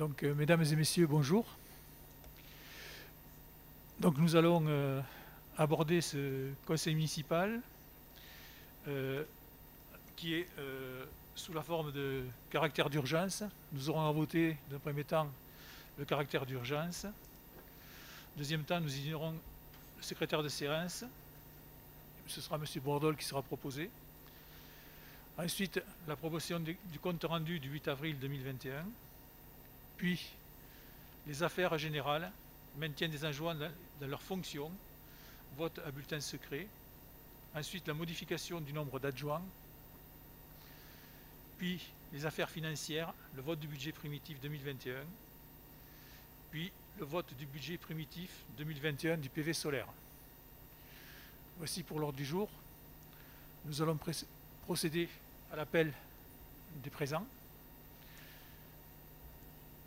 Donc, mesdames et messieurs, bonjour. Donc, nous allons aborder ce conseil municipal qui est sous la forme de caractère d'urgence. Nous aurons à voter, dans un premier temps, le caractère d'urgence. Deuxième temps, nous ignorons le secrétaire de séance. Ce sera M. Bordol qui sera proposé. Ensuite, la proposition du compte rendu du 8 avril 2021. Puis, les affaires générales, maintien des adjoints dans leurs fonctions, vote à bulletin secret. Ensuite, la modification du nombre d'adjoints. Puis, les affaires financières, le vote du budget primitif 2021. Puis, le vote du budget primitif 2021 du PV solaire. Voici pour l'ordre du jour. Nous allons procéder à l'appel des présents.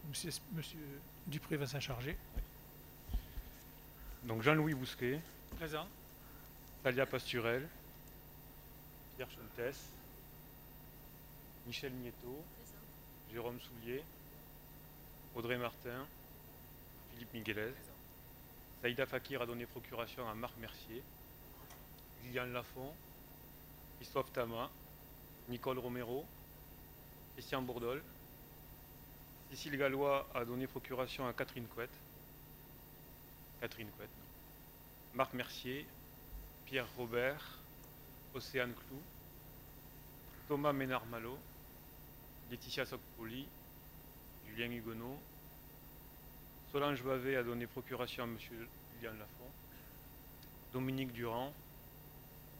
Monsieur Dupré va s'en charger. Donc Jean-Louis Bousquet, Présent. Talia Pasturel, Pierre Chontès, Michel Nieto, Jérôme Soulier, Audrey Martin, Philippe Miguelez. Saïda Fakir a donné procuration à Marc Mercier, Liliane Lafont, Christophe Tama, Nicole Romero, Christian Bourdol. Cécile Gallois a donné procuration à Catherine Couette. Marc Mercier, Pierre Robert, Océane Clou, Thomas Ménard-Malo, Laetitia Socpoli, Julien Huguenot, Solange Bavet a donné procuration à M. Liliane Lafont, Dominique Durand,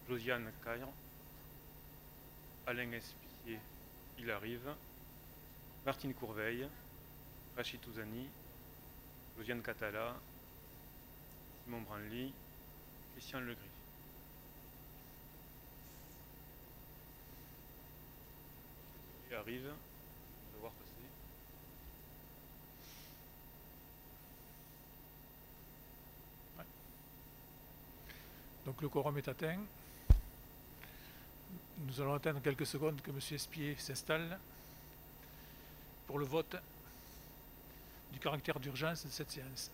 Josiane Caire, Alain Espier, il arrive, Martine Courveille, Rachid Touzani, Josiane Catala, Simon Branly, Christian Legris. Il arrive, on va voir passer. Ouais. Donc le quorum est atteint. Nous allons attendre quelques secondes que M. Espier s'installe pour le vote du caractère d'urgence de cette séance.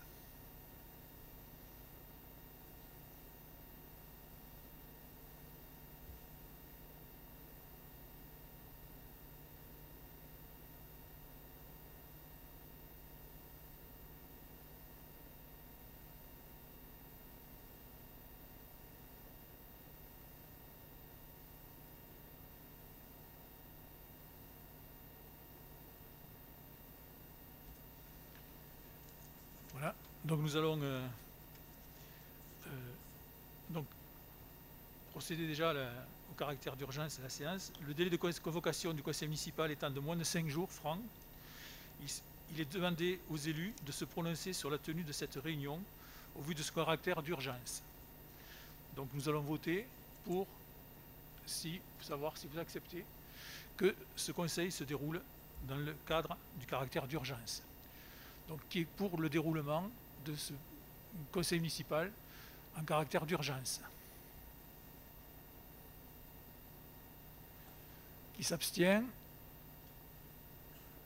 Voilà, donc nous allons donc procéder déjà au caractère d'urgence de la séance. Le délai de convocation du conseil municipal étant de moins de 5 jours francs, il est demandé aux élus de se prononcer sur la tenue de cette réunion au vu de ce caractère d'urgence. Donc nous allons voter pour savoir si vous acceptez que ce conseil se déroule dans le cadre du caractère d'urgence. Donc qui est pour le déroulement de ce conseil municipal en caractère d'urgence. Qui s'abstient,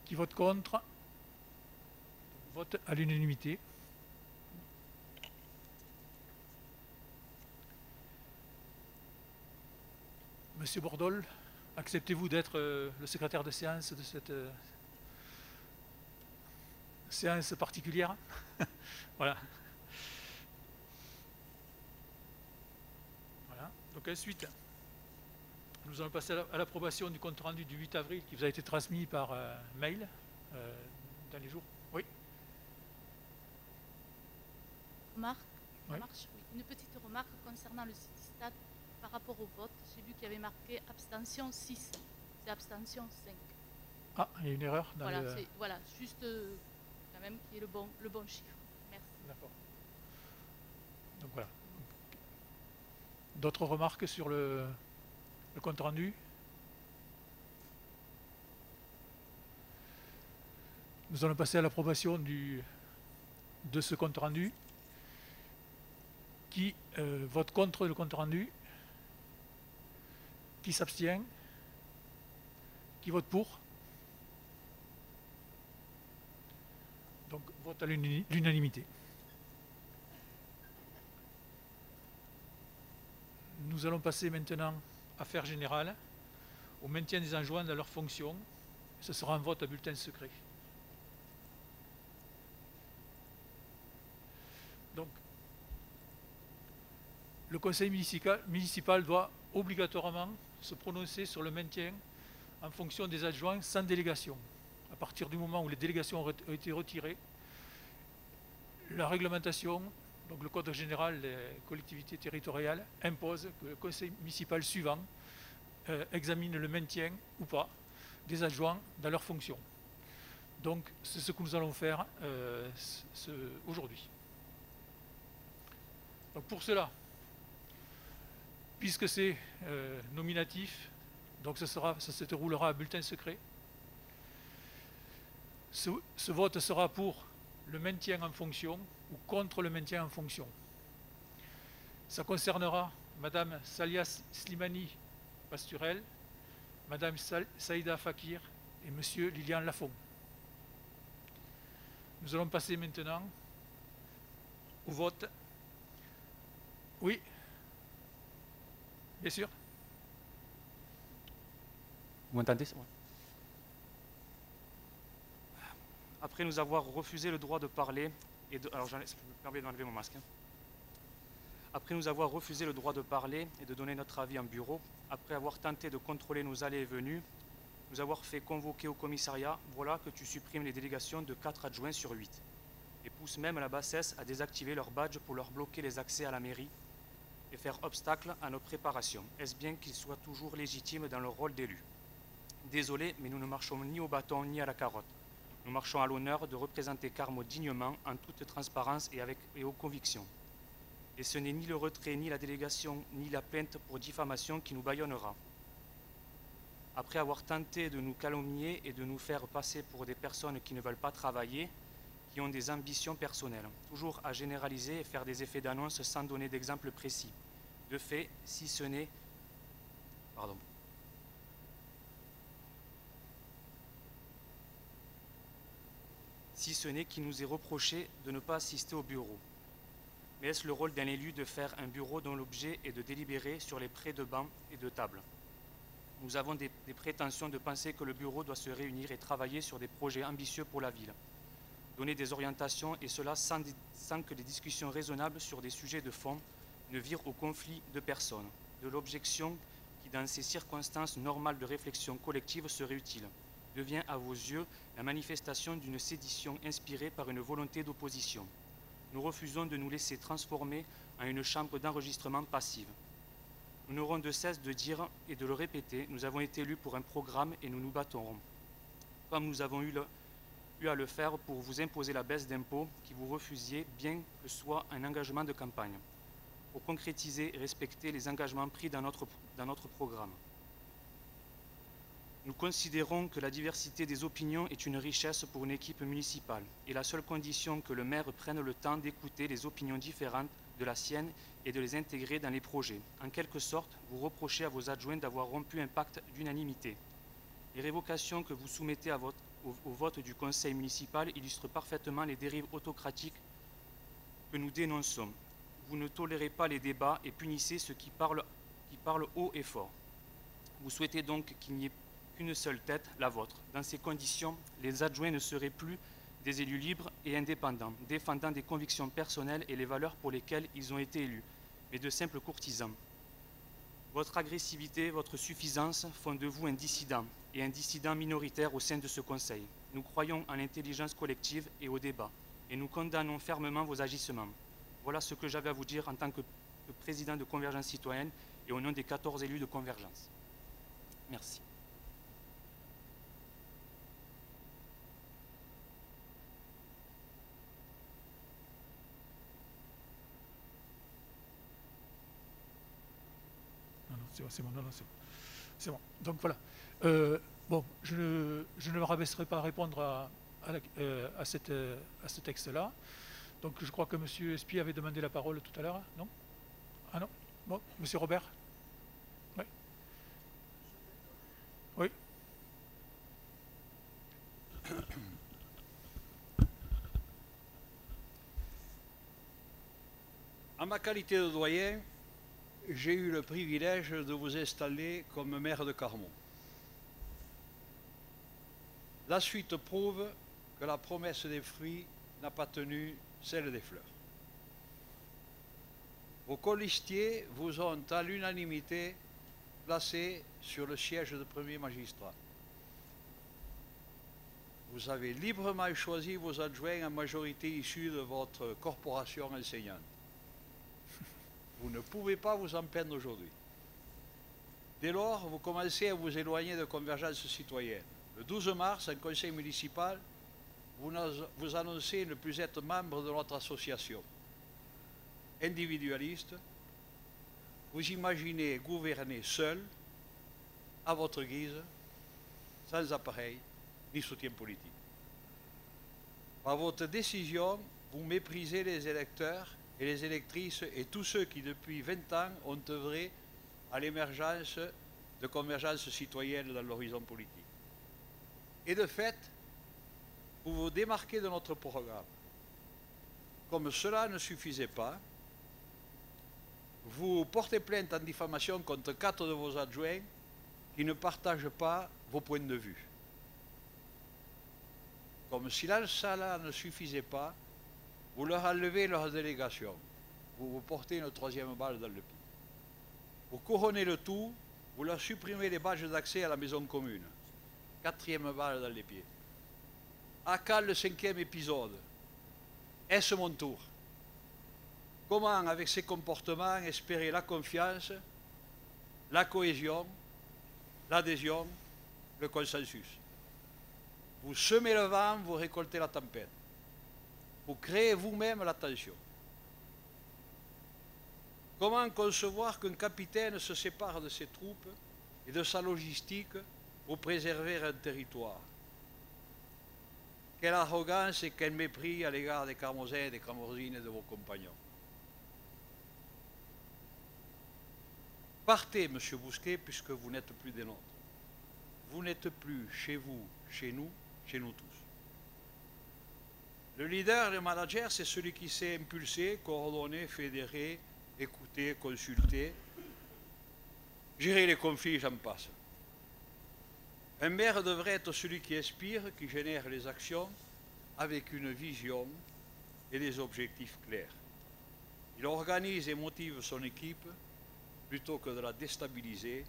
qui vote contre, vote à l'unanimité. Monsieur Bordol, acceptez-vous d'être le secrétaire de séance de cette séance particulière? Voilà. Voilà. Donc ensuite, nous allons passer à l'approbation du compte rendu du 8 avril qui vous a été transmis par mail dans les jours. Oui. Remarque, Oui. une petite remarque concernant le Citystat par rapport au vote. J'ai vu qu'il y avait marqué abstention 6, c'est abstention 5. Ah, il y a une erreur dans Voilà, le... voilà, juste quand même qu'il y ait le bon chiffre. Merci. D'accord. Donc voilà. D'autres remarques sur le compte rendu? Nous allons passer à l'approbation de ce compte rendu. Qui vote contre le compte rendu? Qui s'abstient? Qui vote pour? Vote à l'unanimité. Nous allons passer maintenant, affaire générale, au maintien des adjoints dans leurs fonctions. Ce sera un vote à bulletin secret. Donc, le conseil municipal doit obligatoirement se prononcer sur le maintien en fonction des adjoints sans délégation. À partir du moment où les délégations ont été retirées, la réglementation, donc le code général des collectivités territoriales, impose que le conseil municipal suivant examine le maintien ou pas des adjoints dans leurs fonctions. Donc c'est ce que nous allons faire aujourd'hui. Donc pour cela, puisque c'est nominatif, donc ça se déroulera à bulletin secret. Ce vote sera pour le maintien en fonction ou contre le maintien en fonction. Ça concernera Madame Salia Slimani Pasturel, Madame Saïda Fakir et Monsieur Lilian Lafont. Nous allons passer maintenant au vote. Oui, bien sûr. Vous m'entendez? Après nous avoir refusé le droit de parler et de... Alors je me permets d'enlever mon masque. Après nous avoir refusé le droit de parler et de donner notre avis en bureau, après avoir tenté de contrôler nos allées et venues, nous avoir fait convoquer au commissariat, voilà que tu supprimes les délégations de 4 adjoints sur 8 et pousses même la bassesse à désactiver leur badge pour leur bloquer les accès à la mairie et faire obstacle à nos préparations. Est-ce bien qu'ils soient toujours légitimes dans leur rôle d'élu? Désolé, mais nous ne marchons ni au bâton ni à la carotte. Nous marchons à l'honneur de représenter Carmo dignement, en toute transparence et aux convictions. Et ce n'est ni le retrait, ni la délégation, ni la plainte pour diffamation qui nous bâillonnera. Après avoir tenté de nous calomnier et de nous faire passer pour des personnes qui ne veulent pas travailler, qui ont des ambitions personnelles, toujours à généraliser et faire des effets d'annonce sans donner d'exemple précis. De fait, si ce n'est... Pardon. Si ce n'est qu'il nous est reproché de ne pas assister au bureau. Mais est-ce le rôle d'un élu de faire un bureau dont l'objet est de délibérer sur les prêts de bancs et de tables? Nous avons des prétentions de penser que le bureau doit se réunir et travailler sur des projets ambitieux pour la ville, donner des orientations et cela sans que des discussions raisonnables sur des sujets de fond ne virent au conflit de personnes, de l'objection qui dans ces circonstances normales de réflexion collective serait utile, devient à vos yeux la manifestation d'une sédition inspirée par une volonté d'opposition. Nous refusons de nous laisser transformer en une chambre d'enregistrement passive. Nous n'aurons de cesse de dire et de le répéter, nous avons été élus pour un programme et nous nous battrons. Comme nous avons eu à le faire pour vous imposer la baisse d'impôts qui vous refusiez, bien que ce soit un engagement de campagne, pour concrétiser et respecter les engagements pris dans notre programme. Nous considérons que la diversité des opinions est une richesse pour une équipe municipale et la seule condition que le maire prenne le temps d'écouter les opinions différentes de la sienne et de les intégrer dans les projets. En quelque sorte, vous reprochez à vos adjoints d'avoir rompu un pacte d'unanimité. Les révocations que vous soumettez au vote du conseil municipal illustrent parfaitement les dérives autocratiques que nous dénonçons. Vous ne tolérez pas les débats et punissez ceux qui parlent haut et fort. Vous souhaitez donc qu'il n'y ait qu'une seule tête, la vôtre. Dans ces conditions, les adjoints ne seraient plus des élus libres et indépendants, défendant des convictions personnelles et les valeurs pour lesquelles ils ont été élus, mais de simples courtisans. Votre agressivité, votre suffisance font de vous un dissident, et un dissident minoritaire au sein de ce Conseil. Nous croyons en l'intelligence collective et au débat, et nous condamnons fermement vos agissements. Voilà ce que j'avais à vous dire en tant que président de Convergence citoyenne et au nom des 14 élus de Convergence. Merci. C'est bon, non, c'est bon. Donc voilà. Bon, je ne me rabaisserai pas à répondre à ce texte-là. Donc je crois que M. Espy avait demandé la parole tout à l'heure, non? Ah non? Bon, M. Robert? Oui. Oui. En ma qualité de doyen, j'ai eu le privilège de vous installer comme maire de Carmont. La suite prouve que la promesse des fruits n'a pas tenu celle des fleurs. Vos colistiers vous ont à l'unanimité placé sur le siège de premier magistrat. Vous avez librement choisi vos adjoints en majorité issus de votre corporation enseignante. Vous ne pouvez pas vous en plaindre aujourd'hui. Dès lors, vous commencez à vous éloigner de Convergence citoyenne. Le 12 mars, en conseil municipal, vous annoncez ne plus être membre de notre association. Individualiste, vous imaginez gouverner seul, à votre guise, sans appareil ni soutien politique. Par votre décision, vous méprisez les électeurs et les électrices et tous ceux qui, depuis 20 ans, ont œuvré à l'émergence de Convergence citoyenne dans l'horizon politique. Et de fait, vous vous démarquez de notre programme. Comme cela ne suffisait pas, vous portez plainte en diffamation contre 4 de vos adjoints qui ne partagent pas vos points de vue. Comme si cela ne suffisait pas, vous leur enlevez leur délégation. Vous vous portez une 3e balle dans le pied. Pour couronner le tout, vous leur supprimez les badges d'accès à la maison commune. 4e balle dans les pieds. À quand le 5e épisode? Est-ce mon tour? Comment, avec ces comportements, espérer la confiance, la cohésion, l'adhésion, le consensus? Vous semez le vent, vous récoltez la tempête. Vous créez vous-même la tension. Comment concevoir qu'un capitaine se sépare de ses troupes et de sa logistique pour préserver un territoire? Quelle arrogance et quel mépris à l'égard des Carmosiens et des Carmosines et de vos compagnons. Partez, monsieur Bousquet, puisque vous n'êtes plus des nôtres. Vous n'êtes plus chez vous, chez nous tous. Le leader, le manager, c'est celui qui sait impulser, coordonner, fédérer, écouter, consulter, gérer les conflits, j'en passe. Un maire devrait être celui qui inspire, qui génère les actions avec une vision et des objectifs clairs. Il organise et motive son équipe plutôt que de la déstabiliser.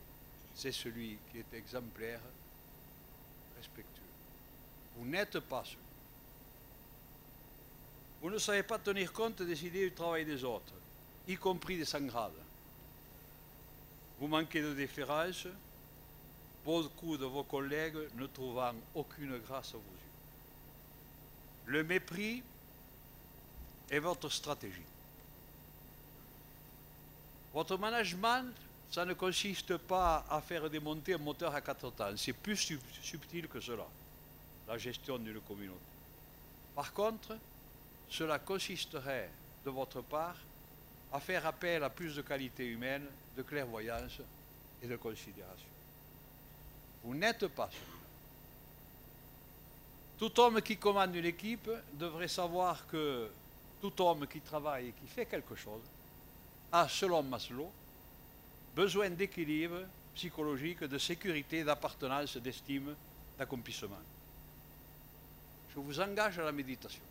C'est celui qui est exemplaire, respectueux. Vous n'êtes pas celui. Vous ne savez pas tenir compte des idées du travail des autres, y compris des sans-grades. Vous manquez de déférence, beaucoup de vos collègues ne trouvant aucune grâce à vos yeux. Le mépris est votre stratégie. Votre management, ça ne consiste pas à faire démonter un moteur à 4 temps. C'est plus subtil que cela, la gestion d'une communauté. Par contre, cela consisterait de votre part à faire appel à plus de qualité humaine, de clairvoyance et de considération. Vous n'êtes pas celui-là. Tout homme qui commande une équipe devrait savoir que tout homme qui travaille et qui fait quelque chose a, selon Maslow, besoin d'équilibre psychologique, de sécurité, d'appartenance, d'estime, d'accomplissement. Je vous engage à la méditation.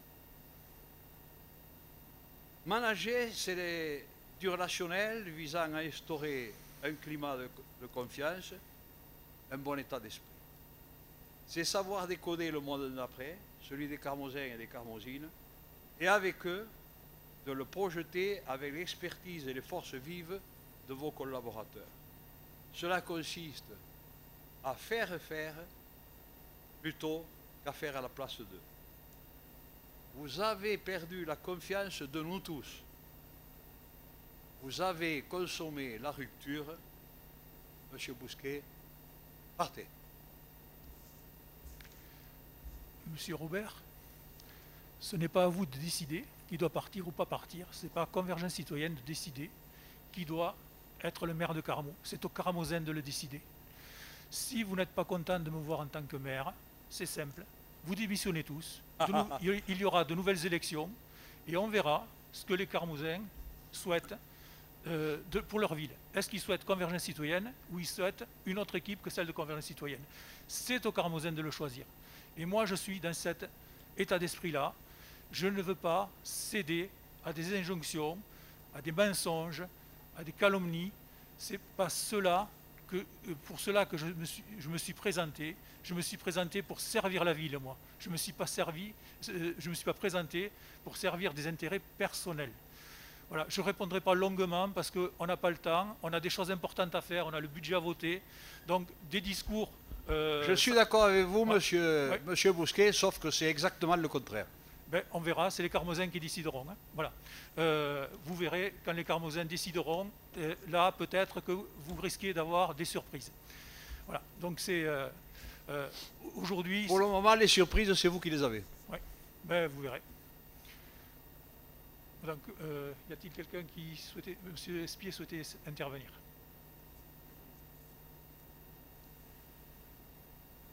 Manager, c'est du relationnel visant à instaurer un climat de confiance, un bon état d'esprit. C'est savoir décoder le monde d'après, celui des Carmosiens et des Carmosines, et avec eux, de le projeter avec l'expertise et les forces vives de vos collaborateurs. Cela consiste à faire plutôt qu'à faire à la place d'eux. Vous avez perdu la confiance de nous tous. Vous avez consommé la rupture. Monsieur Bousquet, partez. Monsieur Robert, ce n'est pas à vous de décider qui doit partir ou pas partir. Ce n'est pas à Convergence citoyenne de décider qui doit être le maire de Carmont. C'est aux Carmosiens de le décider. Si vous n'êtes pas content de me voir en tant que maire, c'est simple. Vous démissionnez tous. Il y aura de nouvelles élections et on verra ce que les Carmosiens souhaitent pour leur ville. Est-ce qu'ils souhaitent Convergence citoyenne ou ils souhaitent une autre équipe que celle de Convergence citoyenne? C'est aux Carmozins de le choisir. Et moi, je suis dans cet état d'esprit-là. Je ne veux pas céder à des injonctions, à des mensonges, à des calomnies. C'est pas pour cela que je me suis présenté. Je me suis présenté pour servir la ville, moi. Je ne me suis pas présenté pour servir des intérêts personnels. Voilà, je ne répondrai pas longuement parce qu'on n'a pas le temps, on a des choses importantes à faire, on a le budget à voter. Donc des discours... je suis d'accord avec vous, ouais, monsieur Bousquet, sauf que c'est exactement le contraire. Ben, on verra, c'est les Carmozins qui décideront. Hein. Voilà. Vous verrez, quand les Carmozins décideront, là, peut-être que vous risquez d'avoir des surprises. Voilà. Donc c'est... aujourd'hui... Pour le moment, les surprises, c'est vous qui les avez. Oui, ben, vous verrez. Donc, y a-t-il quelqu'un qui souhaitait... Monsieur Espier souhaitait intervenir?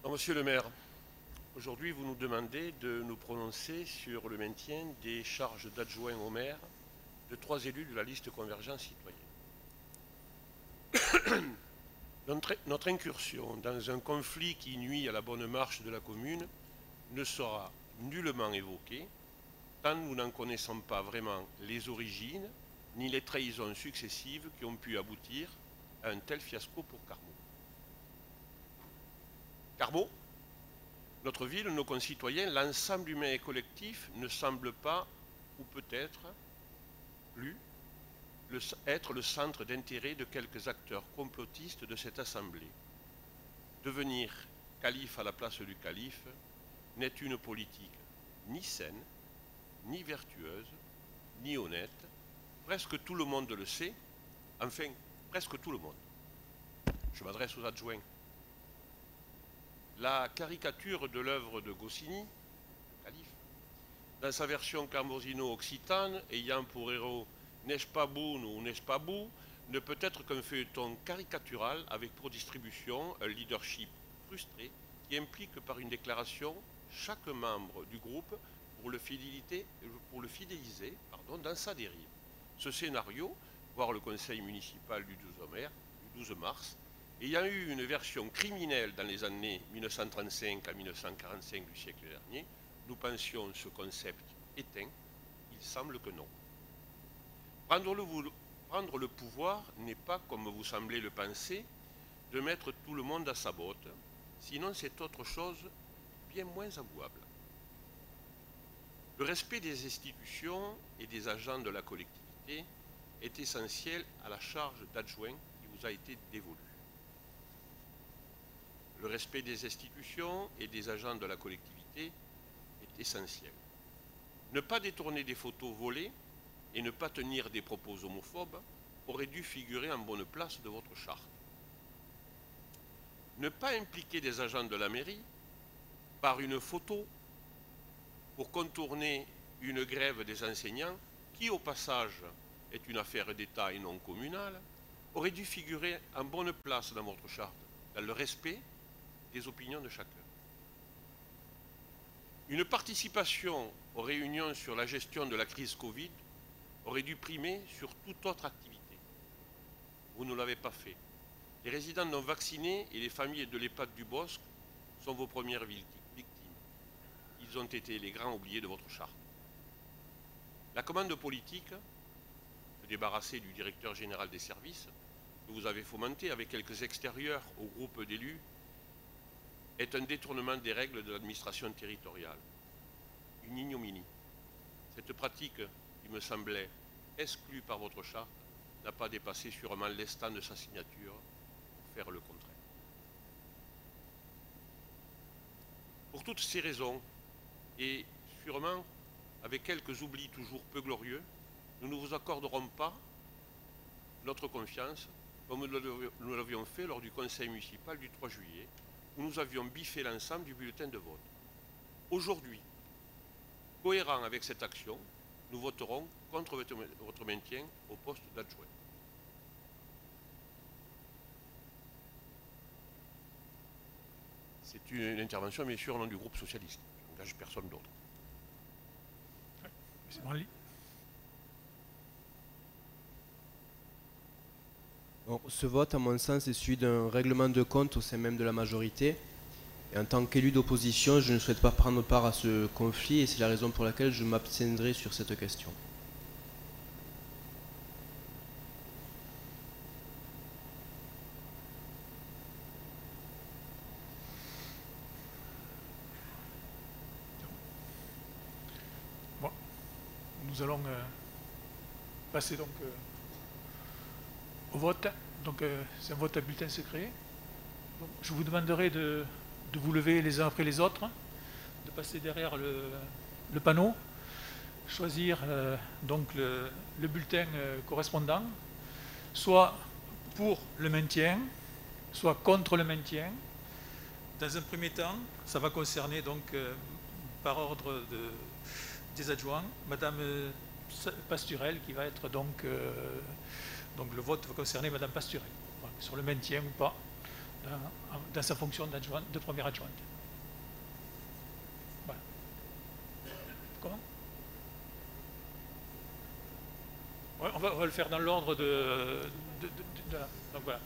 Non, monsieur le maire, aujourd'hui, vous nous demandez de nous prononcer sur le maintien des charges d'adjoint au maire de 3 élus de la liste Convergence citoyenne. Notre incursion dans un conflit qui nuit à la bonne marche de la commune ne sera nullement évoquée tant nous n'en connaissons pas vraiment les origines ni les trahisons successives qui ont pu aboutir à un tel fiasco pour Carmaux. Carmaux, notre ville, nos concitoyens, l'ensemble humain et collectif ne semble pas, ou peut-être plus, être le centre d'intérêt de quelques acteurs complotistes de cette assemblée. Devenir calife à la place du calife n'est une politique ni saine, ni vertueuse, ni honnête. Presque tout le monde le sait, enfin, presque tout le monde. Je m'adresse aux adjoints. La caricature de l'œuvre de Goscinny, le calife, dans sa version camorsino-occitane, ayant pour héros N'est-ce pas beau ou N'est-ce pas beau, ne peut être qu'un feuilleton caricatural avec pour distribution un leadership frustré qui implique par une déclaration chaque membre du groupe pour le fidéliser dans sa dérive. Ce scénario, voire le conseil municipal du 12 mars, ayant eu une version criminelle dans les années 1935 à 1945 du siècle dernier, nous pensions ce concept éteint. Il semble que non. Prendre le pouvoir n'est pas, comme vous semblez le penser, de mettre tout le monde à sa botte, sinon c'est autre chose bien moins avouable. Le respect des institutions et des agents de la collectivité est essentiel à la charge d'adjoint qui vous a été dévolue. Le respect des institutions et des agents de la collectivité est essentiel. Ne pas détourner des photos volées et ne pas tenir des propos homophobes aurait dû figurer en bonne place de votre charte. Ne pas impliquer des agents de la mairie par une photo pour contourner une grève des enseignants, qui au passage est une affaire d'État et non communale, aurait dû figurer en bonne place dans votre charte, dans le respect des opinions de chacun. Une participation aux réunions sur la gestion de la crise Covid aurait dû primer sur toute autre activité. Vous ne l'avez pas fait. Les résidents non vaccinés et les familles de l'EHPAD du Bosc sont vos premières victimes. Ils ont été les grands oubliés de votre charte. La commande politique, se débarrasser du directeur général des services, que vous avez fomenté avec quelques extérieurs au groupe d'élus, est un détournement des règles de l'administration territoriale. Une ignominie. Cette pratique, qui me semblait exclue par votre charte, n'a pas dépassé sûrement l'instant de sa signature pour faire le contraire. Pour toutes ces raisons, et sûrement avec quelques oublis toujours peu glorieux, nous ne vous accorderons pas notre confiance comme nous l'avions fait lors du conseil municipal du 3 juillet, où nous avions biffé l'ensemble du bulletin de vote. Aujourd'hui, cohérent avec cette action, nous voterons contre votre maintien au poste d'adjoint. C'est une intervention, bien sûr, au nom du groupe socialiste. Je n'engage personne d'autre. Bon, ce vote, à mon sens, est celui d'un règlement de compte au sein même de la majorité. Et en tant qu'élu d'opposition, je ne souhaite pas prendre part à ce conflit et c'est la raison pour laquelle je m'abstiendrai sur cette question. Bon. Nous allons passer donc au vote. Donc c'est un vote à bulletin secret. Donc, je vous demanderai de vous lever les uns après les autres, de passer derrière le panneau, choisir donc le bulletin correspondant, soit pour le maintien, soit contre le maintien. Dans un premier temps, ça va concerner donc par ordre des adjoints, Madame Pasturel qui va être donc le vote va concerner Madame Pasturel, voilà, sur le maintien ou pas dans sa fonction de première adjointe. Voilà. Comment? Ouais, on va le faire dans l'ordre donc voilà.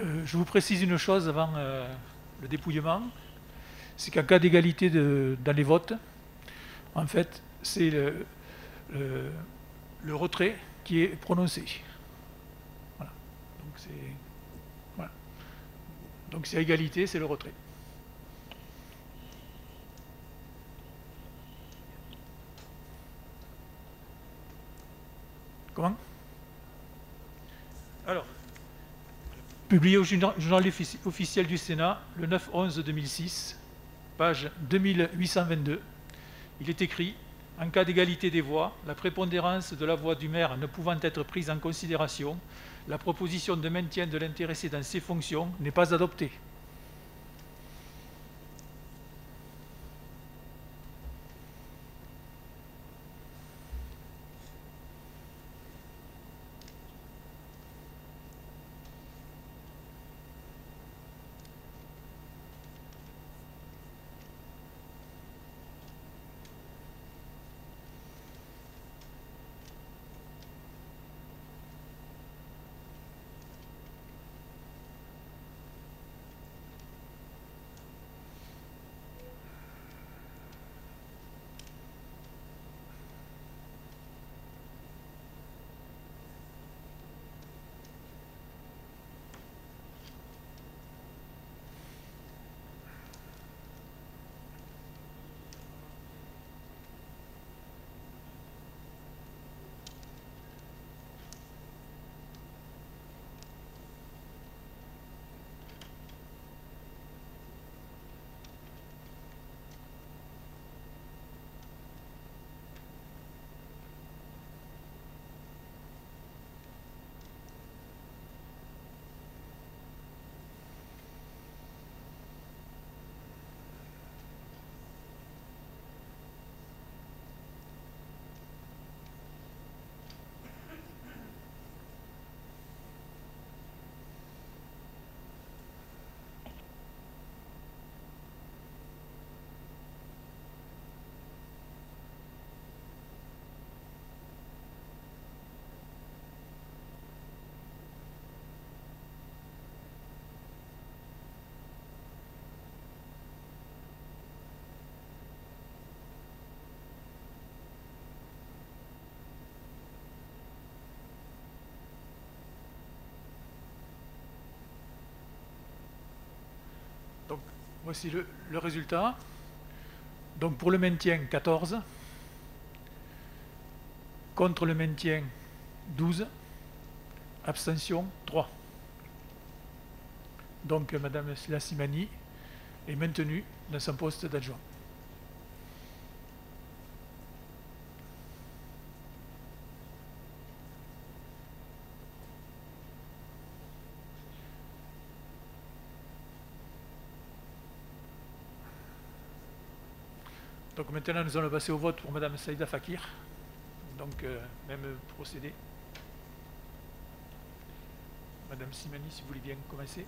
Je vous précise une chose avant le dépouillement, c'est qu'en cas d'égalité dans les votes, en fait, c'est le retrait qui est prononcé. Voilà. Donc c'est à égalité, c'est le retrait. Comment? Alors, publié au journal officiel du Sénat le 9/11/2006, page 2822, il est écrit « En cas d'égalité des voix, la prépondérance de la voix du maire ne pouvant être prise en considération, la proposition de maintien de l'intéressé dans ses fonctions n'est pas adoptée. » Donc, voici le résultat. Donc, pour le maintien, 14. Contre le maintien, 12. Abstention, 3. Donc, Madame Slassimani est maintenue dans son poste d'adjoint. Donc maintenant, nous allons passer au vote pour Madame Saïda Fakir. Donc, même procédé. Madame Simani, si vous voulez bien commencer.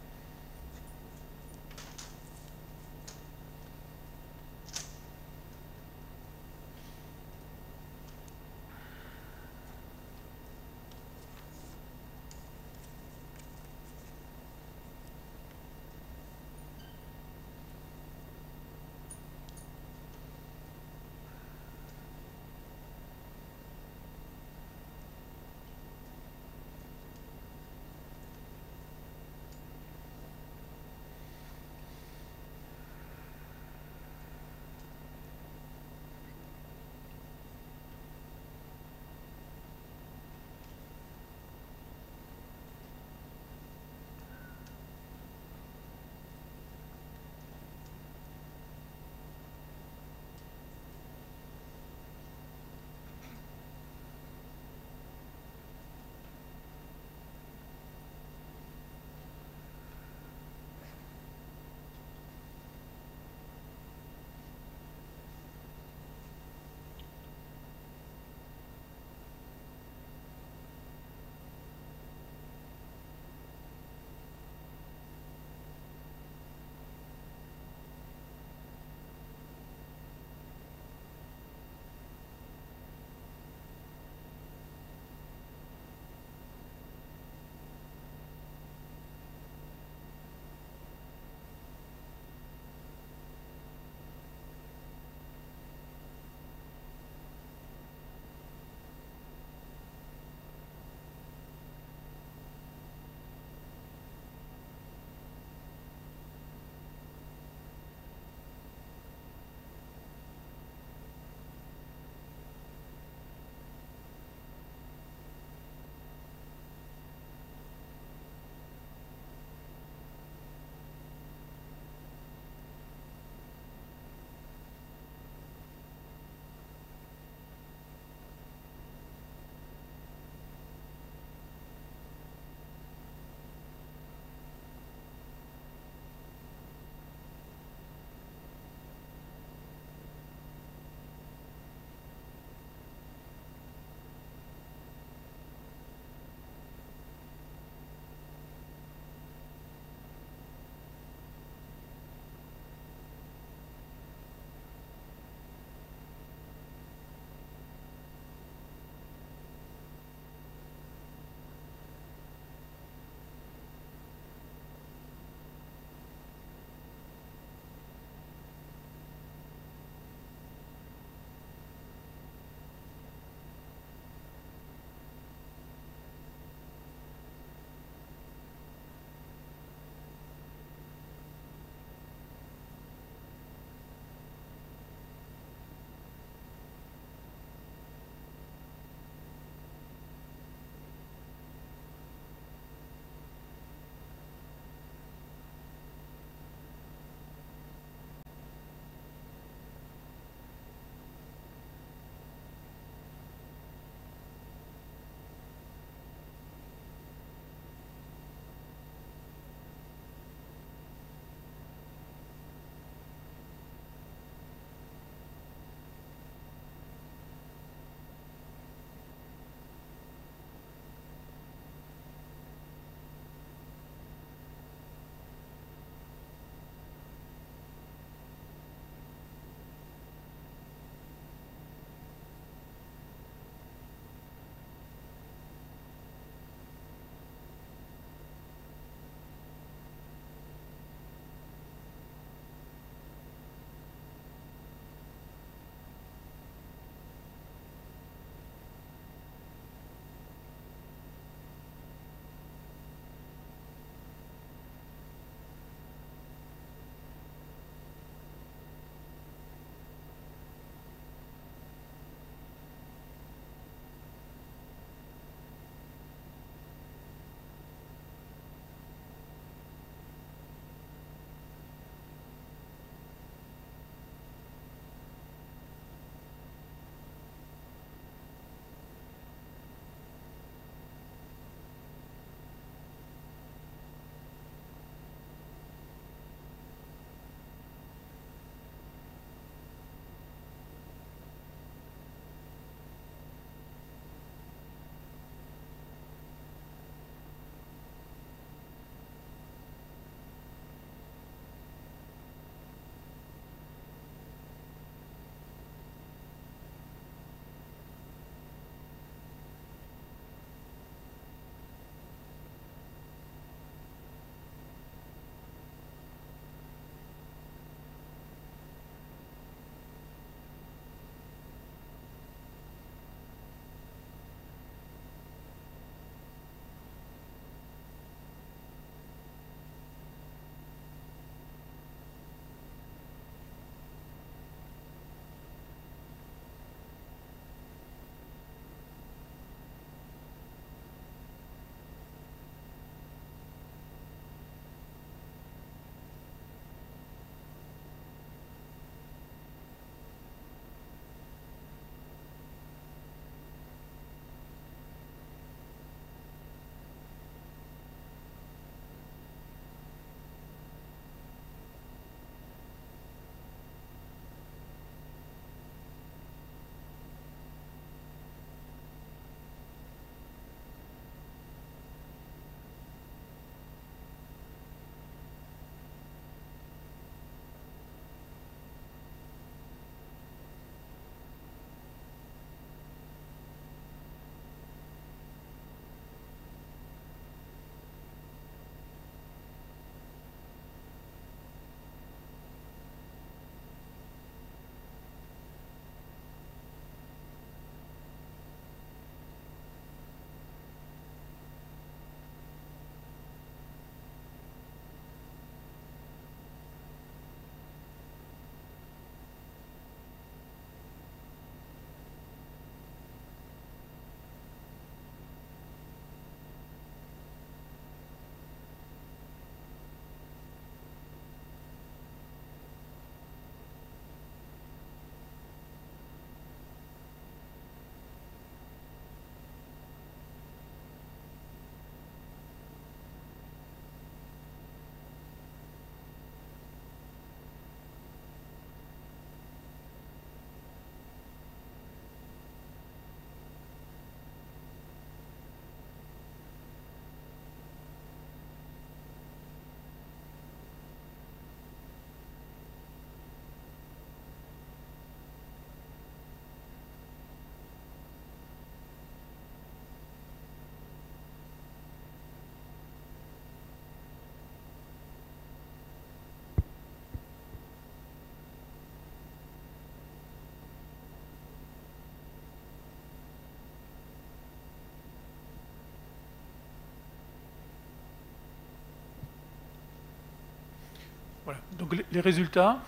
Voilà. Donc les résultats,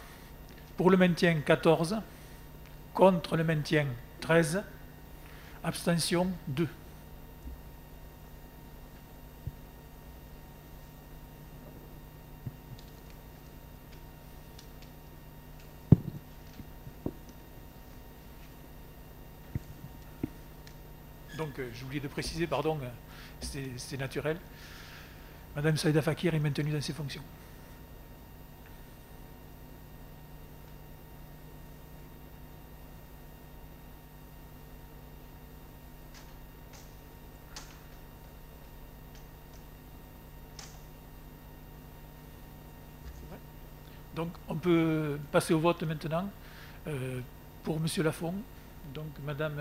pour le maintien 14, contre le maintien 13, abstention 2. Donc, j'ai oublié de préciser, pardon, c'est naturel. Madame Saïda Fakir est maintenue dans ses fonctions. Donc, on peut passer au vote maintenant pour Monsieur Lafont. Donc, Madame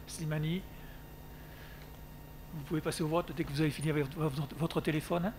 Slimani, vous pouvez passer au vote dès que vous avez fini avec votre téléphone. Hein.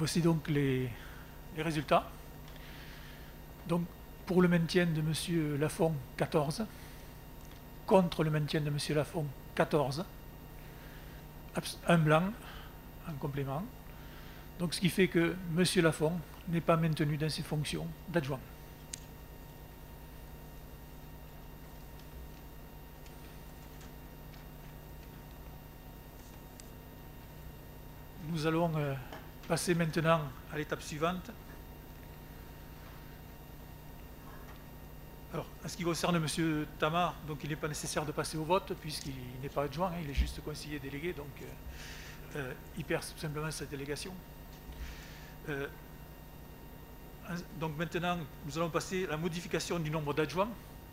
Voici donc les résultats. Donc, pour le maintien de M. Lafont, 14. Contre le maintien de M. Lafont, 14. Un blanc en complément. Donc, ce qui fait que M. Lafont n'est pas maintenu dans ses fonctions d'adjoint. Nous allons passer maintenant à l'étape suivante. Alors, en ce qui concerne M. Tamar, donc il n'est pas nécessaire de passer au vote puisqu'il n'est pas adjoint, hein, il est juste conseiller délégué, donc il perd tout simplement sa délégation. Donc maintenant, nous allons passer à la modification du nombre d'adjoints,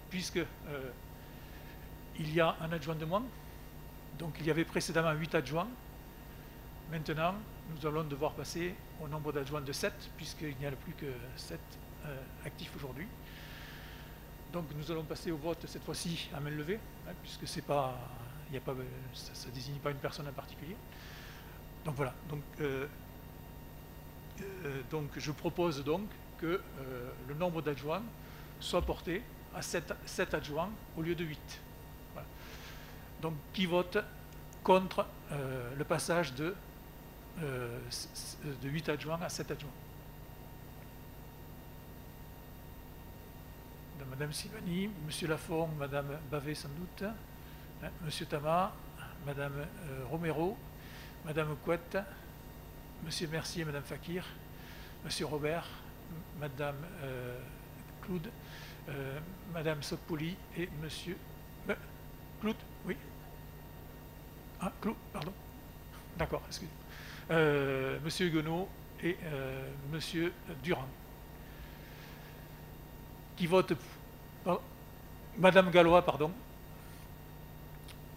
puisque il y a un adjoint de moins. Donc il y avait précédemment 8 adjoints. Maintenant, nous allons devoir passer au nombre d'adjoints de 7, puisqu'il n'y en a plus que 7 actifs aujourd'hui. Donc nous allons passer au vote cette fois-ci à main levée, hein, puisque c'est pas, il y a pas, ça ne désigne pas une personne en particulier. Donc voilà. Donc je propose donc que le nombre d'adjoints soit porté à 7 adjoints au lieu de 8. Voilà. Donc qui vote contre le passage de 8 adjoints à 7 adjoints? Madame Silvani, M. Lafont, Madame Bavet sans doute, hein, M. Tamar, Madame Romero, Madame Couette, M. Mercier, Madame Fakir, M. Robert, Madame Cloud, Madame Sokpouli et M. Cloud, oui. Ah, Cloud, pardon. D'accord, excusez-moi. M. Huguenot et M. Durand. Qui vote Madame Gallois, pardon.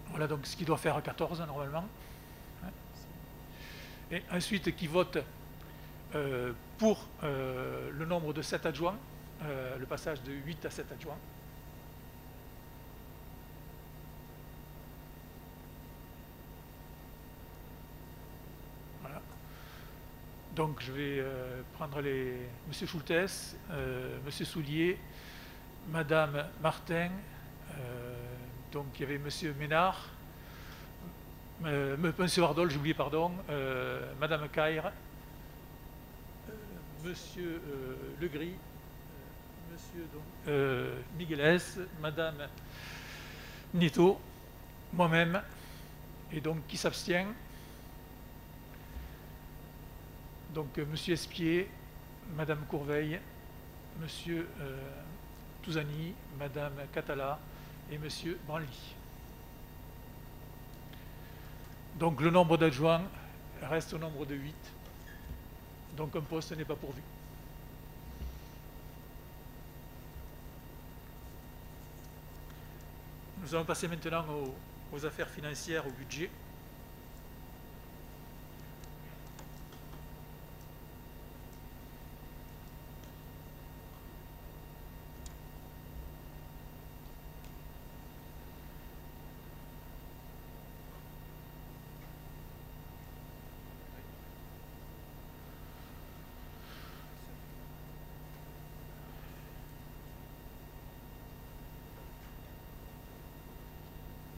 Voilà donc ce qui doit faire 14 normalement. Et ensuite qui vote pour le nombre de 7 adjoints, le passage de 8 à 7 adjoints. Voilà. Donc je vais prendre les M. Schultes, M. Soulier, Madame Martin, donc il y avait M. Ménard, M. Ardol, j'ai oublié, pardon, Madame Caire, M. Legris, M. Miguelès, Madame Nito, moi-même, et donc qui s'abstient? Donc M. Espier, Madame Courveille, M. Touzani, Madame Catala et M. Branly. Donc le nombre d'adjoints reste au nombre de 8. Donc un poste n'est pas pourvu. Nous allons passer maintenant aux affaires financières, au budget.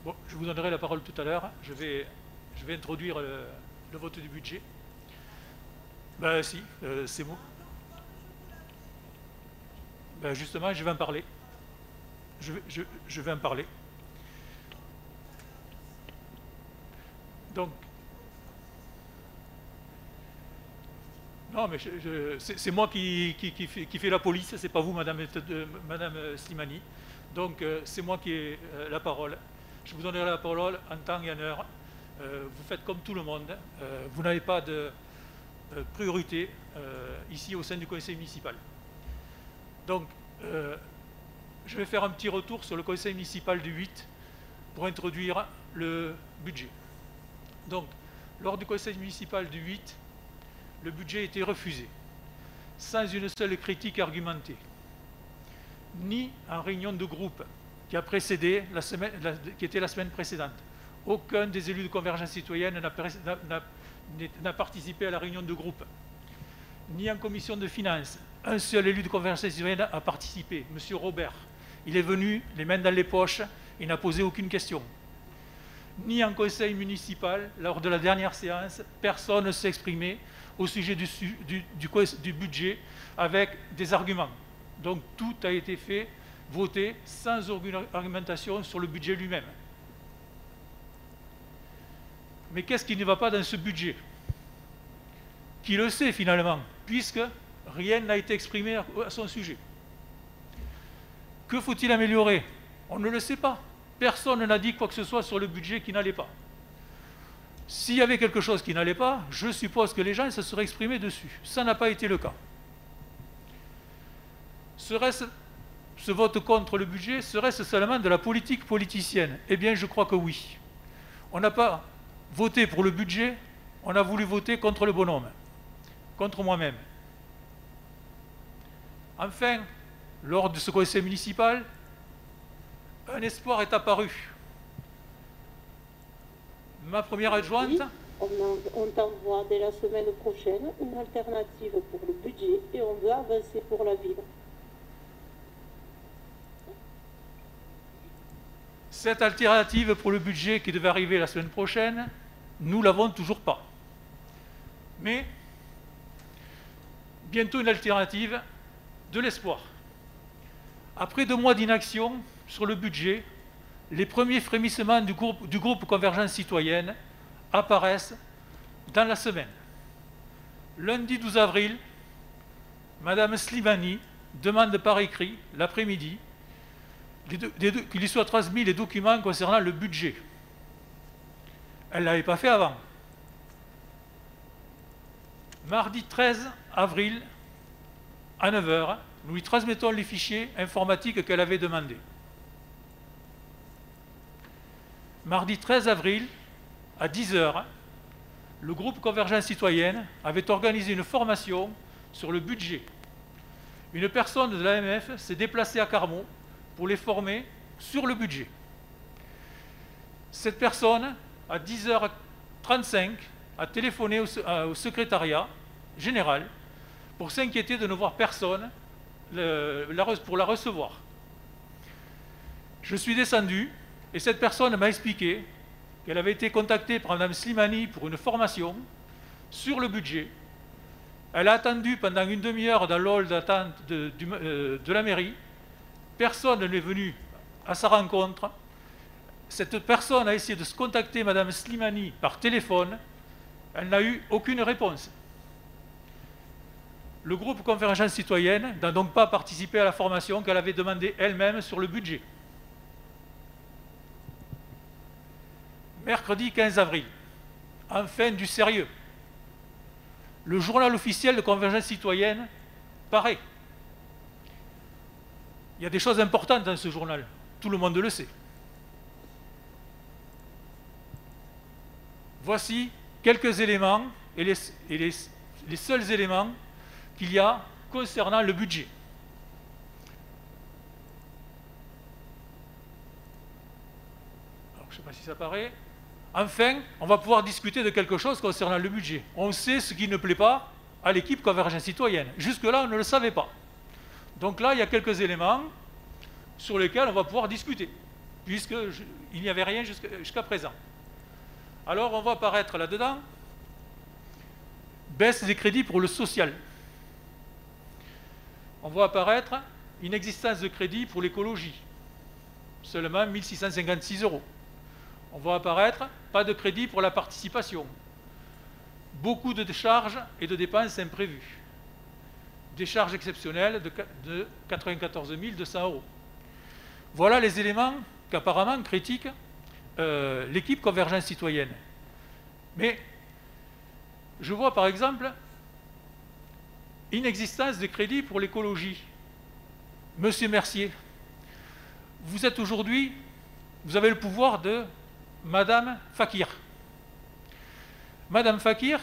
Bon, je vous donnerai la parole tout à l'heure. Je vais introduire le vote du budget. Ben si, c'est bon. Ben justement, je vais en parler. Je vais en parler. Donc, non, mais c'est moi qui fais la police, c'est pas vous, Madame Slimani. Donc, c'est moi qui ai la parole. Je vous donnerai la parole en temps et en heure. Vous faites comme tout le monde. Vous n'avez pas de priorité ici au sein du conseil municipal. Donc, je vais faire un petit retour sur le conseil municipal du 8 pour introduire le budget. Donc, lors du conseil municipal du 8, le budget a été refusé, sans une seule critique argumentée, ni en réunion de groupe qui a précédé qui était la semaine précédente. Aucun des élus de Convergence citoyenne n'a participé à la réunion de groupe. ni en commission de finances. Un seul élu de Convergence citoyenne a participé, M. Robert. Il est venu, les mains dans les poches, il n'a posé aucune question. Ni en conseil municipal, lors de la dernière séance, personne ne s'est exprimé au sujet du budget avec des arguments. Donc tout a été fait, voté, sans aucune argumentation sur le budget lui-même. Mais qu'est-ce qui ne va pas dans ce budget? Qui le sait finalement, puisque rien n'a été exprimé à son sujet. Que faut-il améliorer? On ne le sait pas. Personne n'a dit quoi que ce soit sur le budget qui n'allait pas. S'il y avait quelque chose qui n'allait pas, je suppose que les gens se seraient exprimés dessus. Ça n'a pas été le cas. Serait-ce ce vote contre le budget, serait-ce seulement de la politique politicienne? Eh bien, je crois que oui. On n'a pas voté pour le budget, on a voulu voter contre le bonhomme, contre moi-même. Enfin, lors de ce conseil municipal, un espoir est apparu. Ma première adjointe... On t'envoie dès la semaine prochaine une alternative pour le budget et on veut avancer pour la ville. Cette alternative pour le budget qui devait arriver la semaine prochaine, nous ne l'avons toujours pas. Mais bientôt une alternative, de l'espoir. Après 2 mois d'inaction sur le budget, les premiers frémissements du groupe Convergence citoyenne apparaissent dans la semaine. Lundi 12 avril, Madame Slimani demande par écrit, l'après-midi, qu'il lui soit transmis les documents concernant le budget. Elle ne l'avait pas fait avant. Mardi 13 avril, à 9 h, nous lui transmettons les fichiers informatiques qu'elle avait demandés. Mardi 13 avril, à 10 h, le groupe Convergence citoyenne avait organisé une formation sur le budget. Une personne de l'AMF s'est déplacée à Carmaux pour les former sur le budget. Cette personne, à 10h35, a téléphoné au secrétariat général pour s'inquiéter de ne voir personne pour la recevoir. Je suis descendu et cette personne m'a expliqué qu'elle avait été contactée par Mme Slimani pour une formation sur le budget. Elle a attendu pendant une demi-heure dans l'hall d'attente de la mairie. Personne n'est venu à sa rencontre. Cette personne a essayé de se contacter Mme Slimani par téléphone. Elle n'a eu aucune réponse. Le groupe Convergence citoyenne n'a donc pas participé à la formation qu'elle avait demandée elle-même sur le budget. Mercredi 15 avril, enfin du sérieux. Le journal officiel de Convergence citoyenne paraît. Il y a des choses importantes dans ce journal, tout le monde le sait. Voici quelques éléments et les seuls éléments qu'il y a concernant le budget. Alors, je ne sais pas si ça paraît. Enfin, on va pouvoir discuter de quelque chose concernant le budget. On sait ce qui ne plaît pas à l'équipe Convergence citoyenne. Jusque-là, on ne le savait pas. Donc là, il y a quelques éléments sur lesquels on va pouvoir discuter, puisqu'il n'y avait rien jusqu'à présent. Alors, on va apparaître là-dedans, baisse des crédits pour le social. On va apparaître inexistence de crédit pour l'écologie, seulement 1 656 €. On va apparaître pas de crédit pour la participation. Beaucoup de charges et de dépenses imprévues. Des charges exceptionnelles de 94 200 €. Voilà les éléments qu'apparemment critique l'équipe Convergence citoyenne. Mais je vois par exemple inexistence de crédit pour l'écologie. Monsieur Mercier, vous êtes aujourd'hui, vous avez le pouvoir de Madame Fakir. Madame Fakir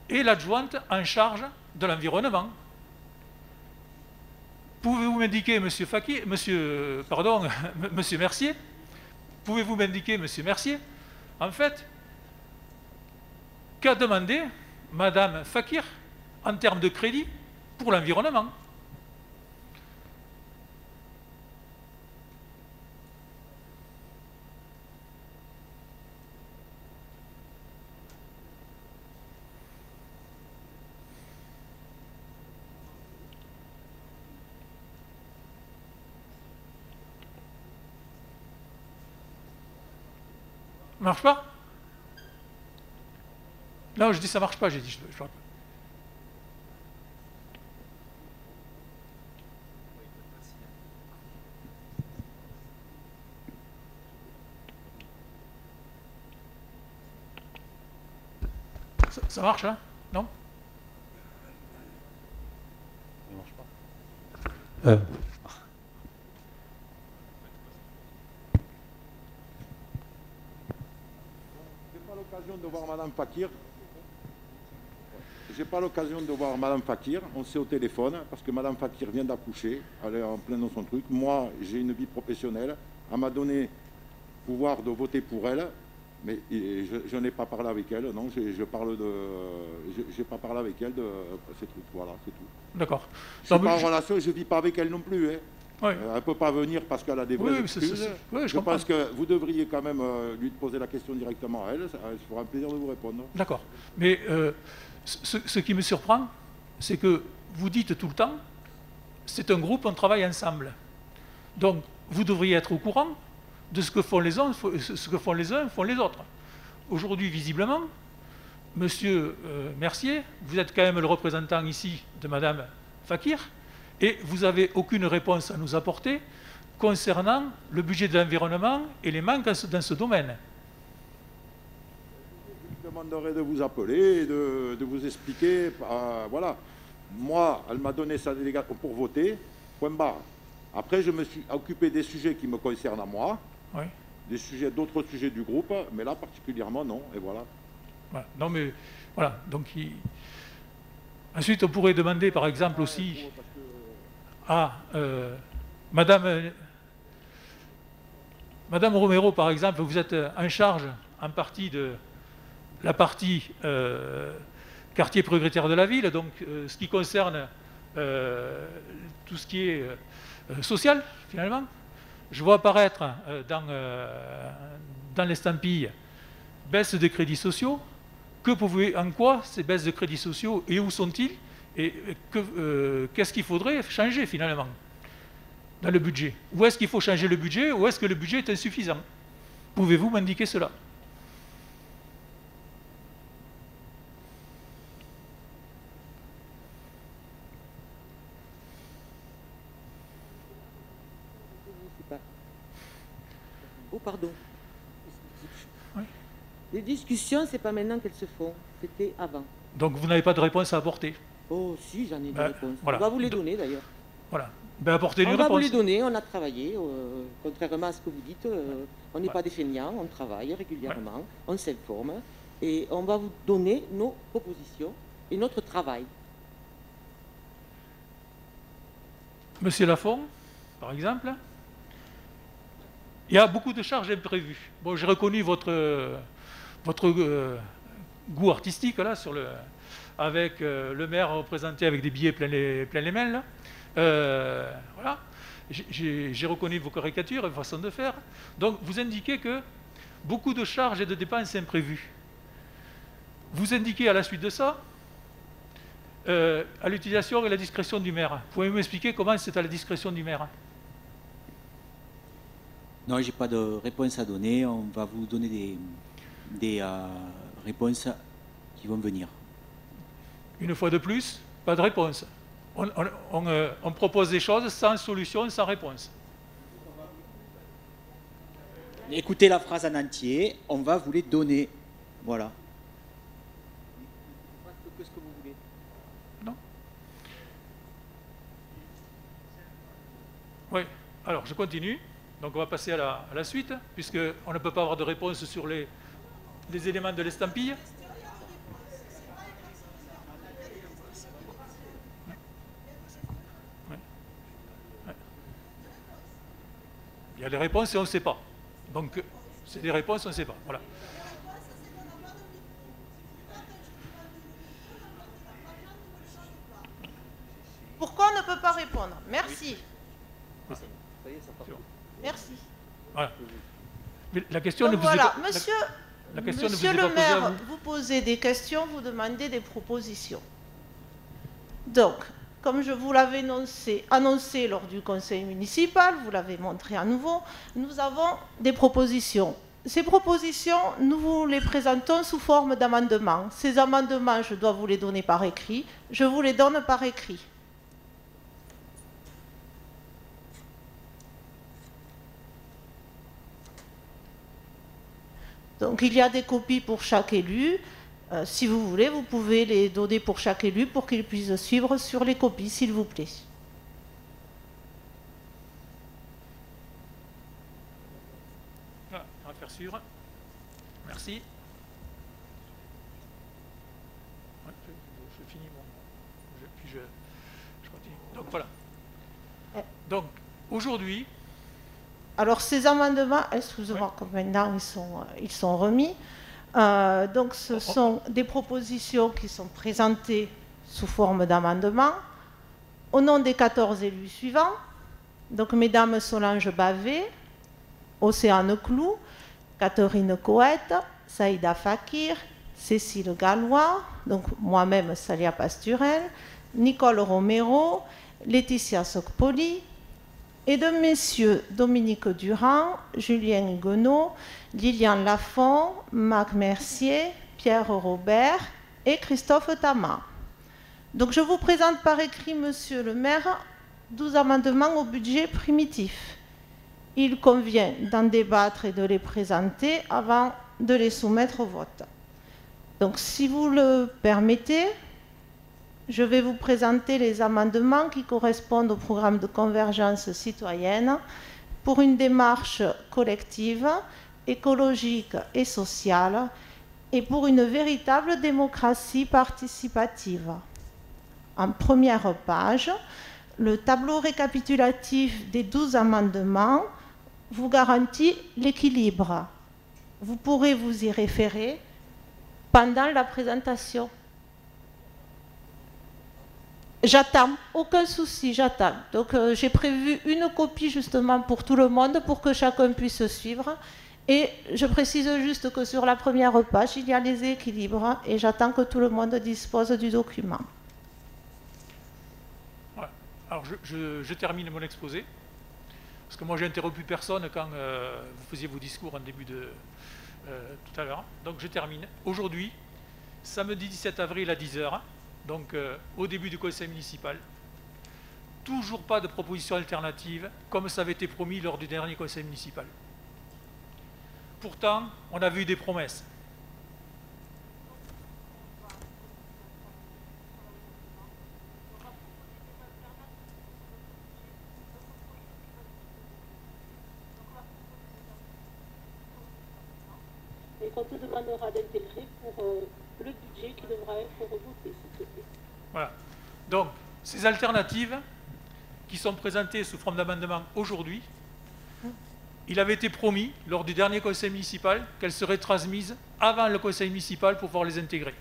est l'adjointe en charge de l'environnement. Pouvez-vous m'indiquer, Monsieur Mercier, pouvez-vous m'indiquer, Monsieur Mercier, en fait, qu'a demandé Madame Fakir en termes de crédit pour l'environnement. Ça marche pas? Non, je dis ça marche pas, j'ai dit je parle pas. Ça marche, hein? Non? Ça marche pas. J'ai pas l'occasion de voir Madame Fakir. J'ai pas l'occasion de voir Madame Fakir. On s'est au téléphone parce que Madame Fakir vient d'accoucher. Elle est en plein dans son truc. Moi, j'ai une vie professionnelle. Elle m'a donné pouvoir de voter pour elle. Mais je n'ai pas parlé avec elle, non, j'ai pas parlé avec elle de ces trucs, voilà, c'est tout. D'accord. Je suis pas en relation, je ne vis pas avec elle non plus. Hein. Oui. Elle ne peut pas venir parce qu'elle a des vraies excuses. Oui, je pense que vous devriez quand même lui poser la question directement à elle, ça fera un plaisir de vous répondre. D'accord. Mais ce qui me surprend, c'est que vous dites tout le temps, c'est un groupe, on travaille ensemble. Donc, vous devriez être au courant de ce que font les uns, font les autres. Aujourd'hui, visiblement, Monsieur Mercier, vous êtes quand même le représentant ici de Madame Fakir, et vous n'avez aucune réponse à nous apporter concernant le budget de l'environnement et les manques dans ce domaine. Je vous demanderai de vous appeler et de vous expliquer. Voilà, moi, elle m'a donné sa délégation pour voter, point barre. Après, je me suis occupé des sujets qui me concernent à moi. Oui. D'autres sujets du groupe, mais là particulièrement non, et voilà. Voilà. Non mais voilà, donc ensuite on pourrait demander par exemple aussi à Madame Romero par exemple, vous êtes en charge en partie de la partie quartier prioritaire de la ville, donc ce qui concerne tout ce qui est social finalement. Je vois apparaître dans l'estampille baisse des crédits sociaux. En quoi ces baisses de crédits sociaux et où sont-ils? Et qu'est-ce qu'il faudrait changer finalement dans le budget? Où est-ce qu'il faut changer le budget? Ou est-ce que le budget est insuffisant? Pouvez-vous m'indiquer cela? Oh, pardon. Oui. Les discussions, c'est pas maintenant qu'elles se font, c'était avant. Donc vous n'avez pas de réponse à apporter? Oh, si, j'en ai des réponses. Voilà. On va vous les donner d'ailleurs. Voilà. Ben, apportez-nous une réponse. On va réponse. vous les donner, on a travaillé, contrairement à ce que vous dites, on n'est pas des feignants, on travaille régulièrement, on s'informe, et on va vous donner nos propositions et notre travail. Monsieur Lafont, par exemple, il y a beaucoup de charges imprévues. Bon, j'ai reconnu votre goût artistique là avec le maire représenté avec des billets plein les mains là. Voilà. J'ai reconnu vos caricatures et vos façons de faire. Donc vous indiquez que beaucoup de charges et de dépenses imprévues. Vous indiquez à la suite de ça à l'utilisation et la discrétion du maire. Pouvez-vous m'expliquer comment c'est à la discrétion du maire? Non, je n'ai pas de réponse à donner. On va vous donner des réponses qui vont venir. Une fois de plus, pas de réponse. On propose des choses sans solution, sans réponse. Écoutez la phrase en entier, on va vous les donner. Voilà. Qu'est-ce que vous voulez? Non. Oui, alors je continue. Donc on va passer à la suite, puisqu'on ne peut pas avoir de réponse sur les éléments de l'estampille. Il y a des réponses et on ne sait pas. Donc c'est des réponses, on ne sait pas. Voilà. pas répondre. Merci. Merci. Voilà. Mais la question Donc ne vous est voilà, pas... monsieur, la question monsieur ne vous est le pas posée à maire, vous. vous posez des questions, vous demandez des propositions. Donc, comme je vous l'avais annoncé lors du conseil municipal, vous l'avez montré à nouveau, nous avons des propositions. Ces propositions, nous vous les présentons sous forme d'amendements. Ces amendements, je dois vous les donner par écrit. Je vous les donne par écrit. Donc, il y a des copies pour chaque élu. Si vous voulez, vous pouvez les donner pour chaque élu pour qu'il puisse suivre sur les copies, s'il vous plaît. Voilà, on va faire suivre. Merci. Ouais, je finis mon... puis je continue. Donc voilà. Donc, aujourd'hui... Alors, ces amendements, excusez-moi, comme maintenant ils sont remis. Donc, ce sont des propositions qui sont présentées sous forme d'amendements au nom des 14 élus suivants. Donc, Mesdames Solange Bavet, Océane Clou, Catherine Coët, Saïda Fakir, Cécile Gallois, donc moi-même Salia Pasturel, Nicole Romero, Laetitia Socpoli, et de messieurs Dominique Durand, Julien Huguenot, Liliane Lafont, Marc Mercier, Pierre Robert et Christophe Tama. Donc je vous présente par écrit, monsieur le maire, 12 amendements au budget primitif. Il convient d'en débattre et de les présenter avant de les soumettre au vote. Donc si vous le permettez, je vais vous présenter les amendements qui correspondent au programme de convergence citoyenne pour une démarche collective, écologique et sociale et pour une véritable démocratie participative. En première page, le tableau récapitulatif des 12 amendements vous garantit l'équilibre. Vous pourrez vous y référer pendant la présentation. J'attends, aucun souci, j'attends. Donc j'ai prévu une copie justement pour tout le monde pour que chacun puisse suivre. Et je précise juste que sur la première page, il y a les équilibres et j'attends que tout le monde dispose du document. Voilà. Alors je termine mon exposé. Parce que moi j'ai interrompu personne quand vous faisiez vos discours en début de tout à l'heure. Donc je termine. Aujourd'hui, samedi 17 avril à 10 h. Donc au début du conseil municipal, toujours pas de proposition alternative, comme ça avait été promis lors du dernier conseil municipal. Pourtant, on avait eu des promesses. Et qu'on te demandera d'intégrer pour le budget qui devra être revoté, s'il te plaît. Voilà. Donc, ces alternatives qui sont présentées sous forme d'amendement aujourd'hui, il avait été promis lors du dernier conseil municipal qu'elles seraient transmises avant le conseil municipal pour pouvoir les intégrer.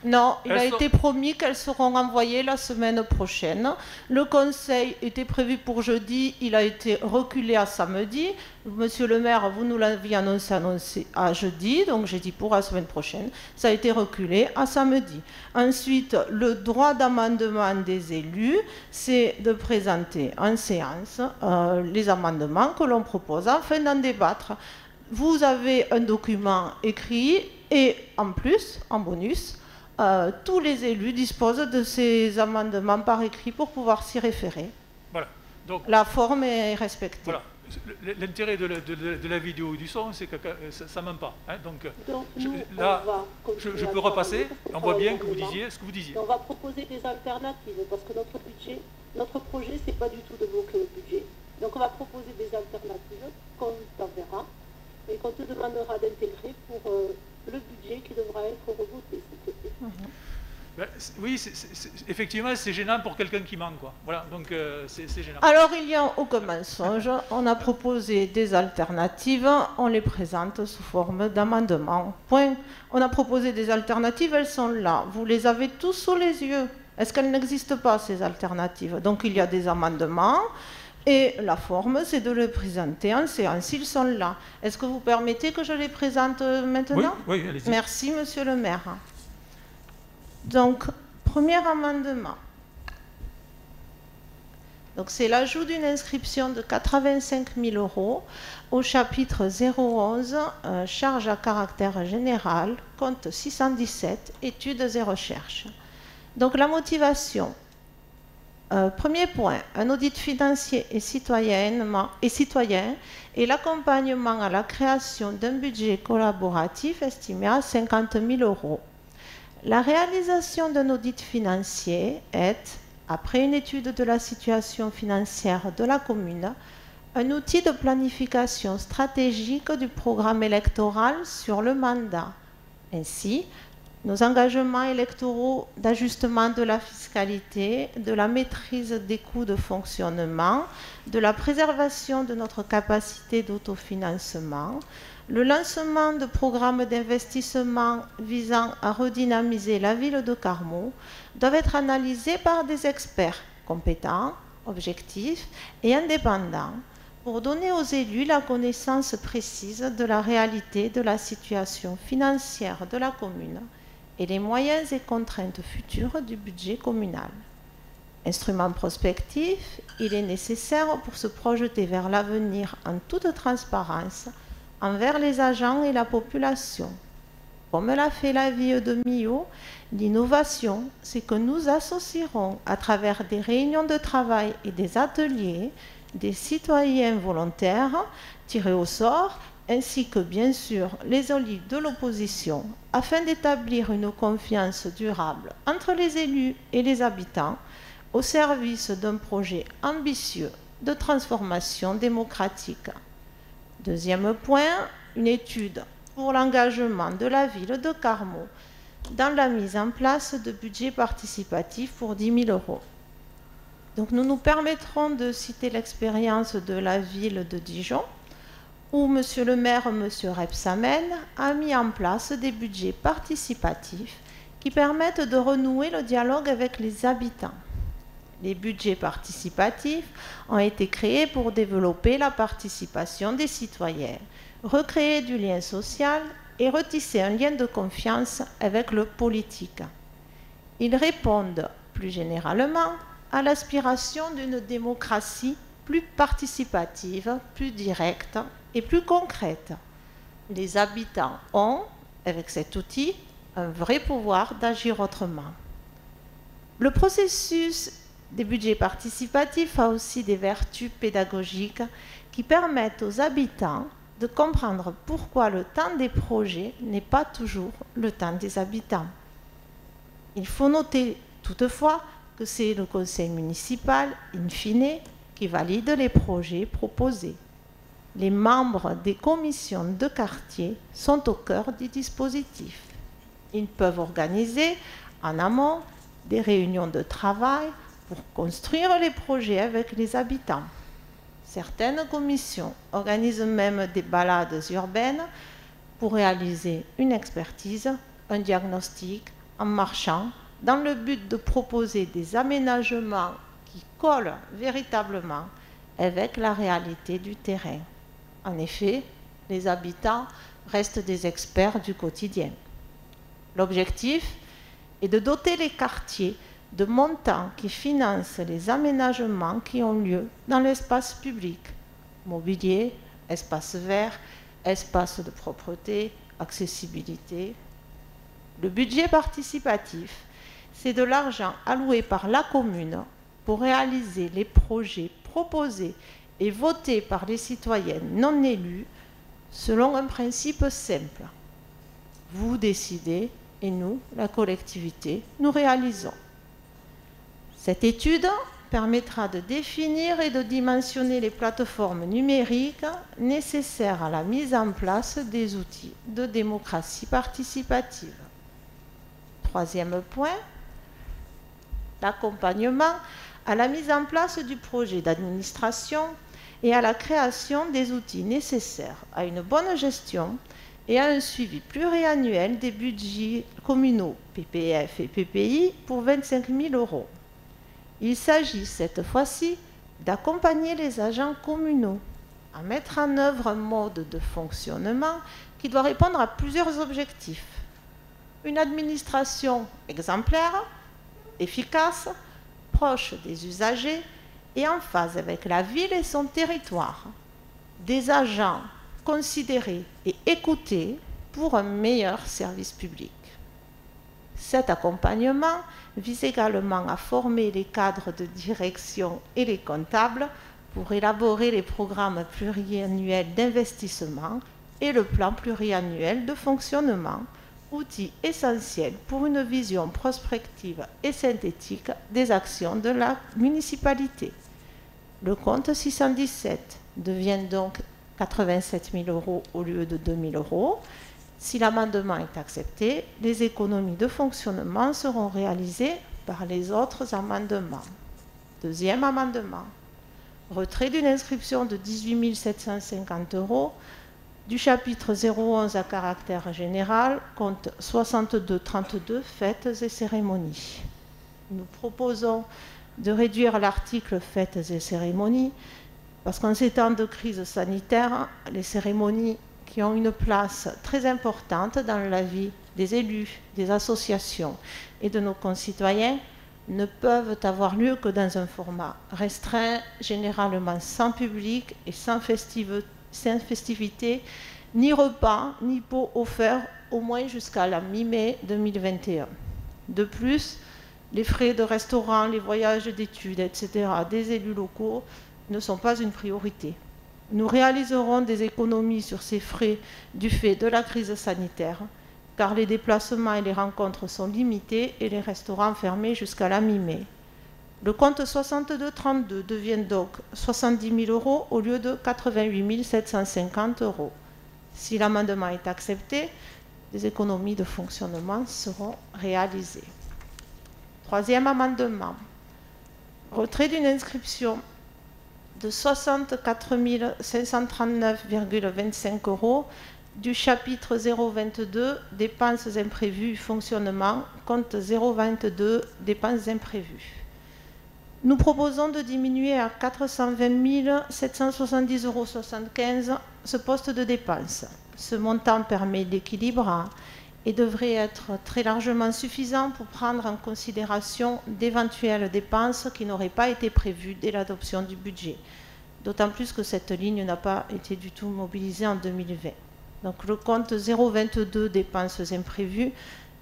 Non, il a été promis qu'elles seront envoyées la semaine prochaine. Le conseil était prévu pour jeudi, il a été reculé à samedi. Monsieur le maire, vous nous l'aviez annoncé à jeudi, donc j'ai dit pour la semaine prochaine. Ça a été reculé à samedi. Ensuite, le droit d'amendement des élus, c'est de présenter en séance les amendements que l'on propose afin d'en débattre. Vous avez un document écrit et en plus, en bonus, tous les élus disposent de ces amendements par écrit pour pouvoir s'y référer. Voilà. Donc, la forme est respectée. Voilà. L'intérêt de la vidéo et du son, c'est que ça ne ment pas. Hein. Donc je peux repasser. On voit bien que vous disiez ce que vous disiez. On va proposer des alternatives parce que notre projet, c'est pas du tout de bloquer le budget. Donc on va proposer des alternatives qu'on t'enverra et qu'on te demandera d'intégrer pour le budget qui devra être revoté, s'il te plaît. Ben, oui, effectivement, c'est gênant pour quelqu'un qui manque, quoi. Voilà, donc c'est gênant. Alors, il n'y a aucun mensonge. On a proposé des alternatives, on les présente sous forme d'amendement. Point. On a proposé des alternatives, elles sont là. Vous les avez tous sous les yeux. Est-ce qu'elles n'existent pas, ces alternatives? Donc il y a des amendements, et la forme, c'est de les présenter en séance. Ils sont là. Est-ce que vous permettez que je les présente maintenant? Oui, oui, allez-y. Merci, monsieur le maire. Donc, premier amendement. Donc, c'est l'ajout d'une inscription de 85 000 € au chapitre 011, charges à caractère général, compte 617, études et recherches. Donc, la motivation. Premier point, un audit financier et citoyen et l'accompagnement à la création d'un budget collaboratif estimé à 50 000 €. La réalisation d'un audit financier est, après une étude de la situation financière de la commune, un outil de planification stratégique du programme électoral sur le mandat. Ainsi, nos engagements électoraux d'ajustement de la fiscalité, de la maîtrise des coûts de fonctionnement, de la préservation de notre capacité d'autofinancement, le lancement de programmes d'investissement visant à redynamiser la ville de Carmaux doivent être analysés par des experts compétents, objectifs et indépendants pour donner aux élus la connaissance précise de la réalité de la situation financière de la commune et les moyens et contraintes futures du budget communal. Instrument prospectif, il est nécessaire pour se projeter vers l'avenir en toute transparence envers les agents et la population. Comme l'a fait l'avis de Millau, l'innovation, c'est que nous associerons à travers des réunions de travail et des ateliers des citoyens volontaires tirés au sort ainsi que bien sûr les élus de l'opposition, afin d'établir une confiance durable entre les élus et les habitants au service d'un projet ambitieux de transformation démocratique. Deuxième point, une étude pour l'engagement de la ville de Carmaux dans la mise en place de budgets participatifs pour 10 000 €. Donc nous nous permettrons de citer l'expérience de la ville de Dijon, où monsieur le maire, monsieur Rebsamen, a mis en place des budgets participatifs qui permettent de renouer le dialogue avec les habitants. Les budgets participatifs ont été créés pour développer la participation des citoyens, recréer du lien social et retisser un lien de confiance avec le politique. Ils répondent plus généralement à l'aspiration d'une démocratie plus participative, plus directe et plus concrète. Les habitants ont, avec cet outil, un vrai pouvoir d'agir autrement. Le processus des budgets participatifs a aussi des vertus pédagogiques qui permettent aux habitants de comprendre pourquoi le temps des projets n'est pas toujours le temps des habitants. Il faut noter toutefois que c'est le conseil municipal, in fine, qui valide les projets proposés. Les membres des commissions de quartier sont au cœur du dispositif. Ils peuvent organiser en amont des réunions de travail pour construire les projets avec les habitants. Certaines commissions organisent même des balades urbaines pour réaliser une expertise, un diagnostic en marchant dans le but de proposer des aménagements qui collent véritablement avec la réalité du terrain. En effet, les habitants restent des experts du quotidien. L'objectif est de doter les quartiers de montants qui financent les aménagements qui ont lieu dans l'espace public, mobilier, espace vert, espace de propreté, accessibilité. Le budget participatif, c'est de l'argent alloué par la commune pour réaliser les projets proposés et votés par les citoyens non élus selon un principe simple. Vous décidez et nous, la collectivité, nous réalisons. Cette étude permettra de définir et de dimensionner les plateformes numériques nécessaires à la mise en place des outils de démocratie participative. Troisième point, l'accompagnement à la mise en place du projet d'administration et à la création des outils nécessaires à une bonne gestion et à un suivi pluriannuel des budgets communaux, PPF et PPI, pour 25 000 €. Il s'agit cette fois-ci d'accompagner les agents communaux à mettre en œuvre un mode de fonctionnement qui doit répondre à plusieurs objectifs. Une administration exemplaire, efficace, proche des usagers et en phase avec la ville et son territoire. Des agents considérés et écoutés pour un meilleur service public. Cet accompagnement vise également à former les cadres de direction et les comptables pour élaborer les programmes pluriannuels d'investissement et le plan pluriannuel de fonctionnement, outil essentiel pour une vision prospective et synthétique des actions de la municipalité. Le compte 617 devient donc 87 000 € au lieu de 2 000 €. Si l'amendement est accepté, les économies de fonctionnement seront réalisées par les autres amendements. Deuxième amendement. Retrait d'une inscription de 18 750 € du chapitre 011 à caractère général, compte 6232, fêtes et cérémonies. Nous proposons de réduire l'article fêtes et cérémonies parce qu'en ces temps de crise sanitaire, les cérémonies qui ont une place très importante dans la vie des élus, des associations et de nos concitoyens ne peuvent avoir lieu que dans un format restreint, généralement sans public et sans festivité, ni repas, ni pots offerts, au moins jusqu'à la mi-mai 2021. De plus, les frais de restaurant, les voyages d'études, etc. des élus locaux ne sont pas une priorité. Nous réaliserons des économies sur ces frais du fait de la crise sanitaire, car les déplacements et les rencontres sont limités et les restaurants fermés jusqu'à la mi-mai. Le compte 6232 devient donc 70 000 € au lieu de 88 750 €. Si l'amendement est accepté, des économies de fonctionnement seront réalisées. Troisième amendement. Retrait d'une inscription de 64 539,25 € du chapitre 022 dépenses imprévues fonctionnement, compte 022 dépenses imprévues. Nous proposons de diminuer à 420 770,75 € ce poste de dépenses. Ce montant permet l'équilibre et devrait être très largement suffisant pour prendre en considération d'éventuelles dépenses qui n'auraient pas été prévues dès l'adoption du budget. D'autant plus que cette ligne n'a pas été du tout mobilisée en 2020. Donc le compte 022 dépenses imprévues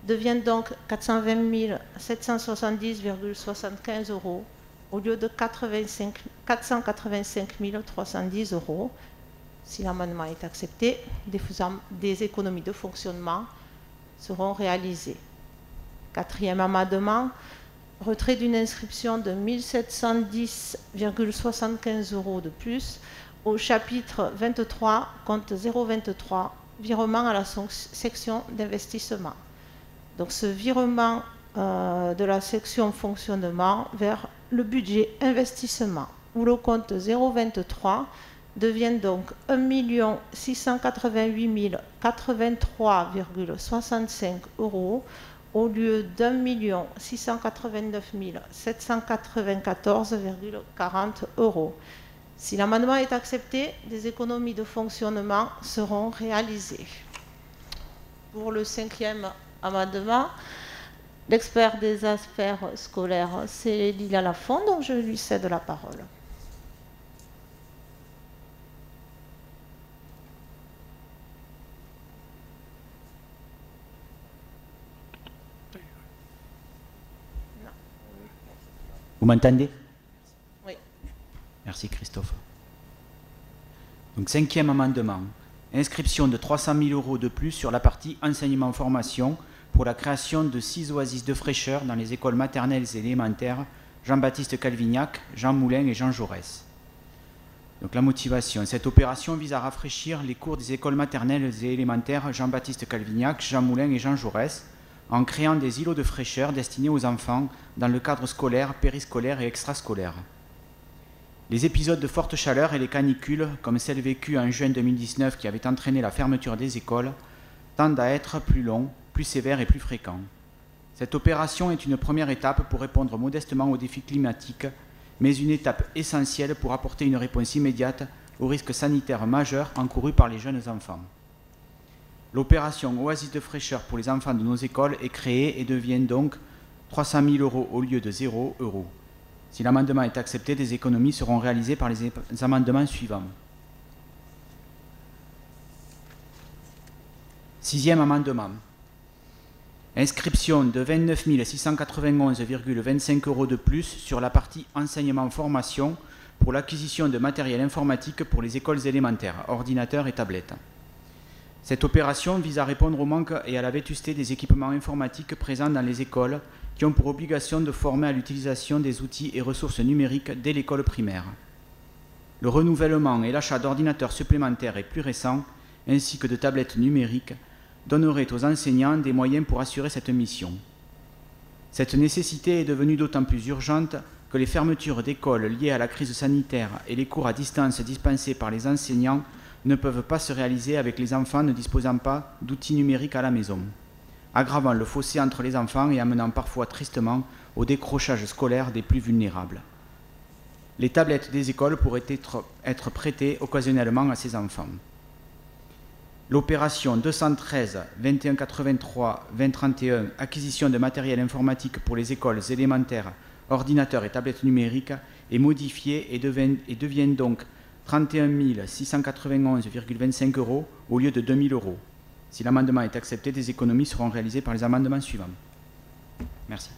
devient donc 420 770,75 € au lieu de 485 310 €. Si l'amendement est accepté, des économies de fonctionnement seront réalisées. Quatrième amendement, retrait d'une inscription de 1710,75 € de plus au chapitre 23, compte 023, virement à la section d'investissement. Donc ce virement de la section fonctionnement vers le budget investissement, où le compte 023 devient donc 1 688 083,65 € au lieu d'1 689 794,40 €. Si l'amendement est accepté, des économies de fonctionnement seront réalisées. Pour le cinquième amendement, l'expert des affaires scolaires, c'est Lila Lafont, donc je lui cède la parole. Vous m'entendez? Oui. Merci Christophe. Donc cinquième amendement, inscription de 300 000 € de plus sur la partie enseignement-formation pour la création de 6 oasis de fraîcheur dans les écoles maternelles et élémentaires Jean-Baptiste Calvignac, Jean Moulin et Jean Jaurès. Donc la motivation, cette opération vise à rafraîchir les cours des écoles maternelles et élémentaires Jean-Baptiste Calvignac, Jean Moulin et Jean Jaurès en créant des îlots de fraîcheur destinés aux enfants dans le cadre scolaire, périscolaire et extrascolaire. Les épisodes de forte chaleur et les canicules, comme celle vécue en juin 2019 qui avait entraîné la fermeture des écoles, tendent à être plus longs, plus sévères et plus fréquents. Cette opération est une première étape pour répondre modestement aux défis climatiques, mais une étape essentielle pour apporter une réponse immédiate aux risques sanitaires majeurs encourus par les jeunes enfants. L'opération Oasis de fraîcheur pour les enfants de nos écoles est créée et devient donc 300 000 € au lieu de 0 €. Si l'amendement est accepté, des économies seront réalisées par les amendements suivants. Sixième amendement. Inscription de 29 691,25 € de plus sur la partie enseignement-formation pour l'acquisition de matériel informatique pour les écoles élémentaires, ordinateurs et tablettes. Cette opération vise à répondre au manque et à la vétusté des équipements informatiques présents dans les écoles qui ont pour obligation de former à l'utilisation des outils et ressources numériques dès l'école primaire. Le renouvellement et l'achat d'ordinateurs supplémentaires et plus récents, ainsi que de tablettes numériques, donnerait aux enseignants des moyens pour assurer cette mission. Cette nécessité est devenue d'autant plus urgente que les fermetures d'écoles liées à la crise sanitaire et les cours à distance dispensés par les enseignants ne peuvent pas se réaliser avec les enfants ne disposant pas d'outils numériques à la maison, aggravant le fossé entre les enfants et amenant parfois tristement au décrochage scolaire des plus vulnérables. Les tablettes des écoles pourraient être prêtées occasionnellement à ces enfants. L'opération 213 2183 2031 acquisition de matériel informatique pour les écoles élémentaires, ordinateurs et tablettes numériques est modifiée et devient donc 31 691,25 € au lieu de 2 000 €. Si l'amendement est accepté, des économies seront réalisées par les amendements suivants. Merci.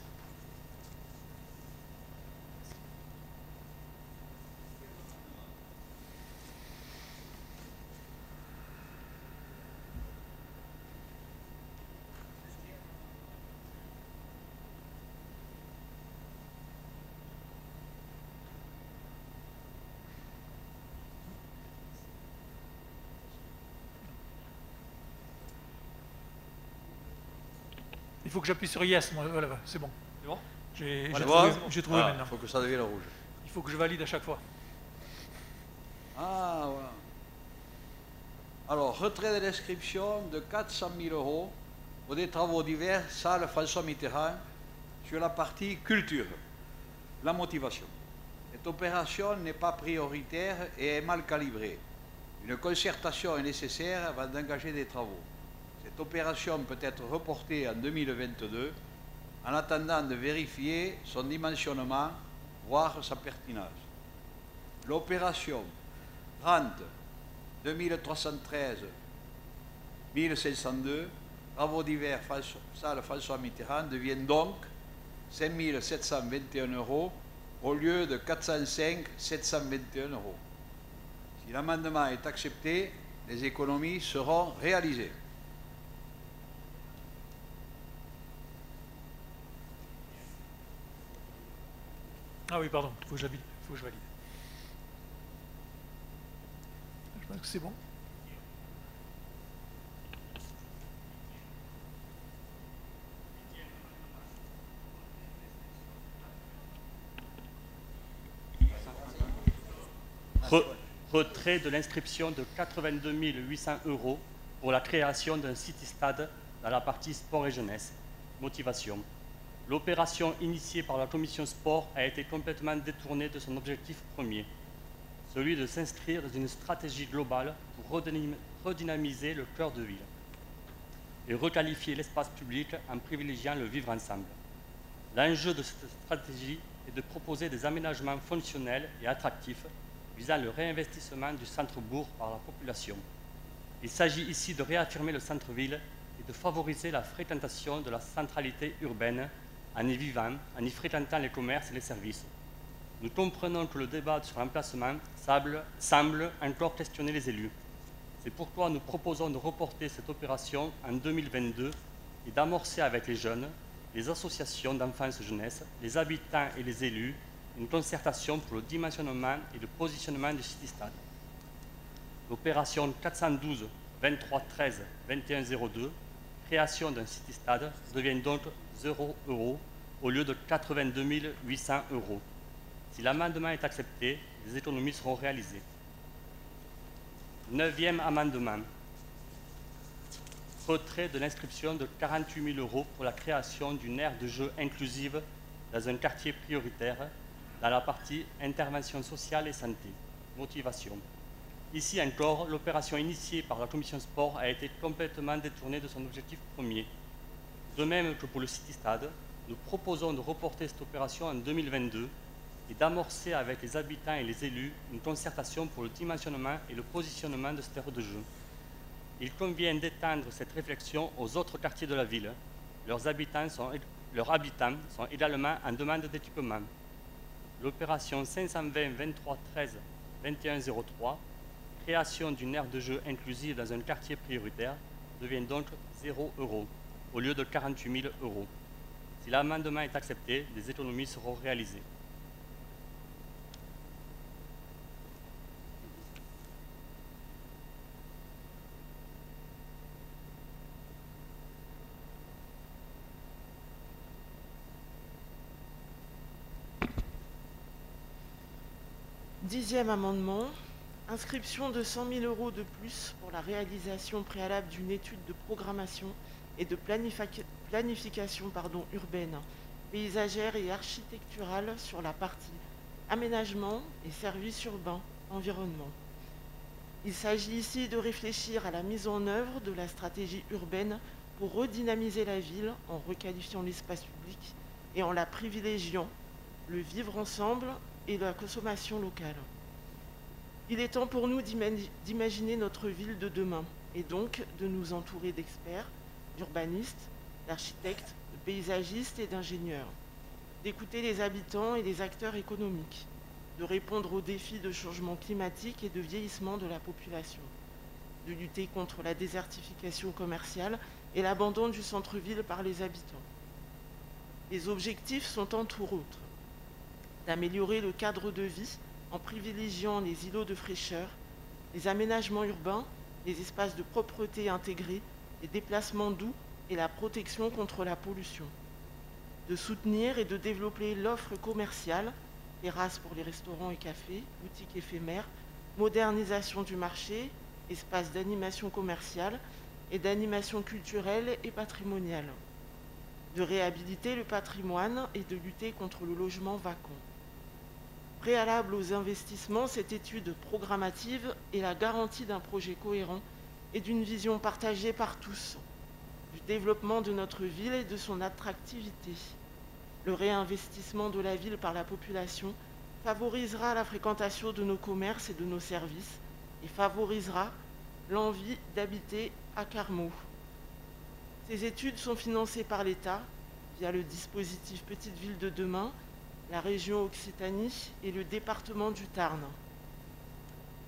Il faut que j'appuie sur Yes, moi, voilà, c'est bon. C'est bon? J'ai trouvé Ah, maintenant. il faut que ça devienne rouge. Il faut que je valide à chaque fois. Ah, voilà. Alors, retrait de l'inscription de 400 000 € pour des travaux divers, salle François Mitterrand, sur la partie culture. La motivation. Cette opération n'est pas prioritaire et est mal calibrée. Une concertation est nécessaire avant d'engager des travaux. Cette opération peut être reportée en 2022 en attendant de vérifier son dimensionnement, voire sa pertinence. L'opération 30 2313 1502, travaux divers salle François Mitterrand, devient donc 5 721 € au lieu de 405 721 €. Si l'amendement est accepté, les économies seront réalisées. Ah oui, pardon, il faut que je valide. Je pense que c'est bon. Retrait de l'inscription de 82 800 € pour la création d'un city-stade dans la partie sport et jeunesse. Motivation. L'opération initiée par la commission sport a été complètement détournée de son objectif premier, celui de s'inscrire dans une stratégie globale pour redynamiser le cœur de ville et requalifier l'espace public en privilégiant le vivre ensemble. L'enjeu de cette stratégie est de proposer des aménagements fonctionnels et attractifs visant le réinvestissement du centre-bourg par la population. Il s'agit ici de réaffirmer le centre-ville et de favoriser la fréquentation de la centralité urbaine en y vivant, en y fréquentant les commerces et les services. Nous comprenons que le débat sur l'emplacement semble encore questionner les élus. C'est pourquoi nous proposons de reporter cette opération en 2022 et d'amorcer avec les jeunes, les associations d'enfance et jeunesse, les habitants et les élus une concertation pour le dimensionnement et le positionnement du city-stade. L'opération 412 23 13 21 02, création d'un city-stade, devient donc 0 € au lieu de 82 800 €. Si l'amendement est accepté, les économies seront réalisées. 9e amendement. Retrait de l'inscription de 48 000 € pour la création d'une aire de jeu inclusive dans un quartier prioritaire dans la partie intervention sociale et santé. Motivation. Ici encore, l'opération initiée par la commission sport a été complètement détournée de son objectif premier. De même que pour le City Stade, nous proposons de reporter cette opération en 2022 et d'amorcer avec les habitants et les élus une concertation pour le dimensionnement et le positionnement de cette aire de jeu. Il convient d'étendre cette réflexion aux autres quartiers de la ville. Leurs habitants sont également en demande d'équipement. L'opération 520 23 13 21 03, création d'une aire de jeu inclusive dans un quartier prioritaire, devient donc 0 € au lieu de 48 000 €. Si l'amendement est accepté, des économies seront réalisées. Dixième amendement, inscription de 100 000 € de plus pour la réalisation préalable d'une étude de programmation et de planification urbaine, paysagère et architecturale sur la partie aménagement et services urbains, environnement. Il s'agit ici de réfléchir à la mise en œuvre de la stratégie urbaine pour redynamiser la ville en requalifiant l'espace public et en la privilégiant, le vivre ensemble et la consommation locale. Il est temps pour nous d'imaginer notre ville de demain et donc de nous entourer d'experts, d'urbanistes, d'architectes, de paysagistes et d'ingénieurs, d'écouter les habitants et les acteurs économiques, de répondre aux défis de changement climatique et de vieillissement de la population, de lutter contre la désertification commerciale et l'abandon du centre-ville par les habitants. Les objectifs sont entre autres d'améliorer le cadre de vie en privilégiant les îlots de fraîcheur, les aménagements urbains, les espaces de propreté intégrés, les déplacements doux et la protection contre la pollution. De soutenir et de développer l'offre commerciale, terrasses pour les restaurants et cafés, boutiques éphémères, modernisation du marché, espaces d'animation commerciale et d'animation culturelle et patrimoniale. De réhabiliter le patrimoine et de lutter contre le logement vacant. Préalable aux investissements, cette étude programmative est la garantie d'un projet cohérent et d'une vision partagée par tous, du développement de notre ville et de son attractivité. Le réinvestissement de la ville par la population favorisera la fréquentation de nos commerces et de nos services et favorisera l'envie d'habiter à Carmaux. Ces études sont financées par l'État via le dispositif Petite Ville de demain, la région Occitanie et le département du Tarn.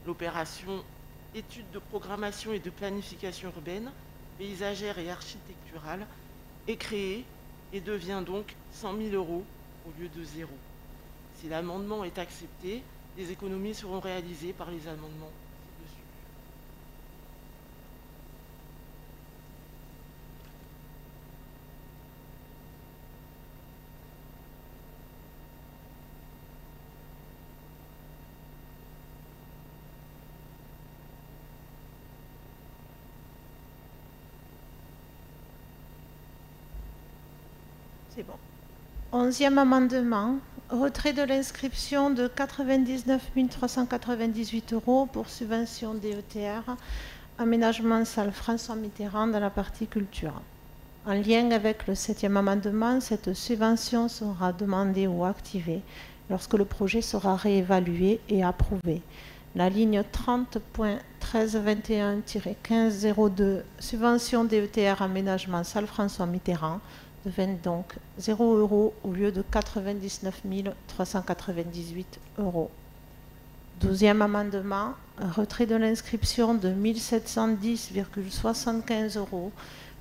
L'opération études de programmation et de planification urbaine, paysagère et architecturale est créée et devient donc 100 000 € au lieu de 0. Si l'amendement est accepté, les économies seront réalisées par les amendements ci-dessus. C'est bon. 11e amendement, retrait de l'inscription de 99 398 € pour subvention DETR, aménagement salle François Mitterrand dans la partie culture. En lien avec le 7e amendement, cette subvention sera demandée ou activée lorsque le projet sera réévalué et approuvé. La ligne 30.1321-1502, subvention DETR aménagement salle François Mitterrand, devient donc 0 € au lieu de 99 398 €. 12e amendement, retrait de l'inscription de 1710,75 €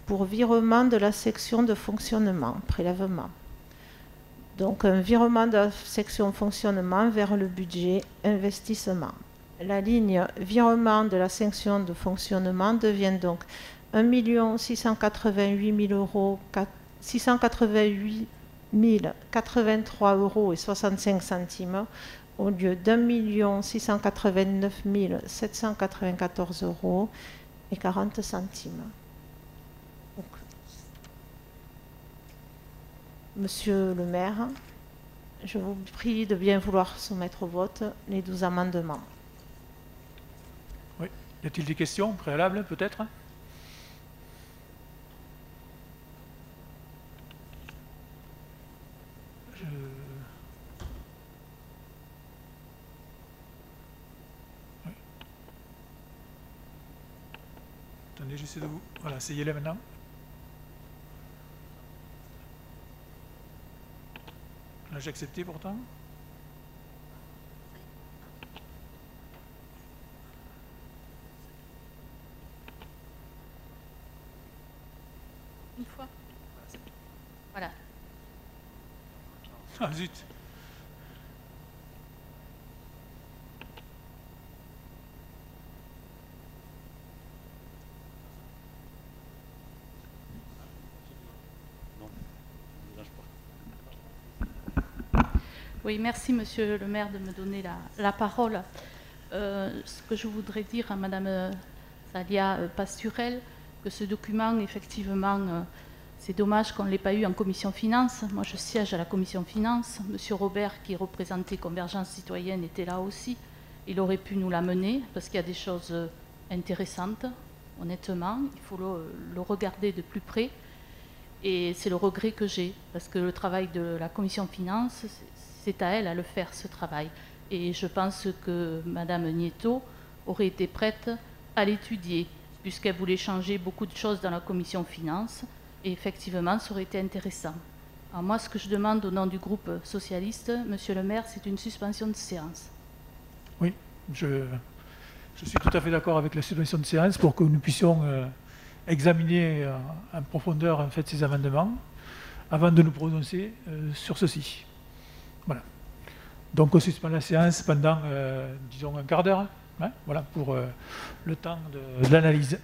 pour virement de la section de fonctionnement, prélèvement. Donc un virement de la section fonctionnement vers le budget investissement. La ligne virement de la section de fonctionnement devient donc 1 688 083,65 € au lieu d'1 689 794,40 €. Monsieur le maire, je vous prie de bien vouloir soumettre au vote les 12 amendements. Oui. Y a-t-il des questions préalables, peut-être? Oui. Attendez, j'essaie de vous... Voilà, essayez-les maintenant. Là, j'ai accepté pourtant. Une fois. Voilà. Ah zut. Oui, merci Monsieur le maire de me donner la parole. Ce que je voudrais dire à Madame Salia Pasturel, que ce document, effectivement, c'est dommage qu'on ne l'ait pas eu en commission finance. Moi, je siège à la commission finance. Monsieur Robert, qui représentait Convergence citoyenne, était là aussi. Il aurait pu nous l'amener, parce qu'il y a des choses intéressantes, honnêtement. Il faut le regarder de plus près. Et c'est le regret que j'ai, parce que le travail de la commission finance, c'est à elle à le faire, ce travail. Et je pense que Madame Nieto aurait été prête à l'étudier, puisqu'elle voulait changer beaucoup de choses dans la commission finance. Et effectivement, ça aurait été intéressant. Alors moi, ce que je demande au nom du groupe socialiste, Monsieur le maire, c'est une suspension de séance. Oui, je suis tout à fait d'accord avec la suspension de séance pour que nous puissions examiner en profondeur en fait, ces amendements avant de nous prononcer sur ceci. Voilà. Donc on suspend la séance pendant, disons, un quart d'heure, hein, voilà, pour le temps de l'analyse.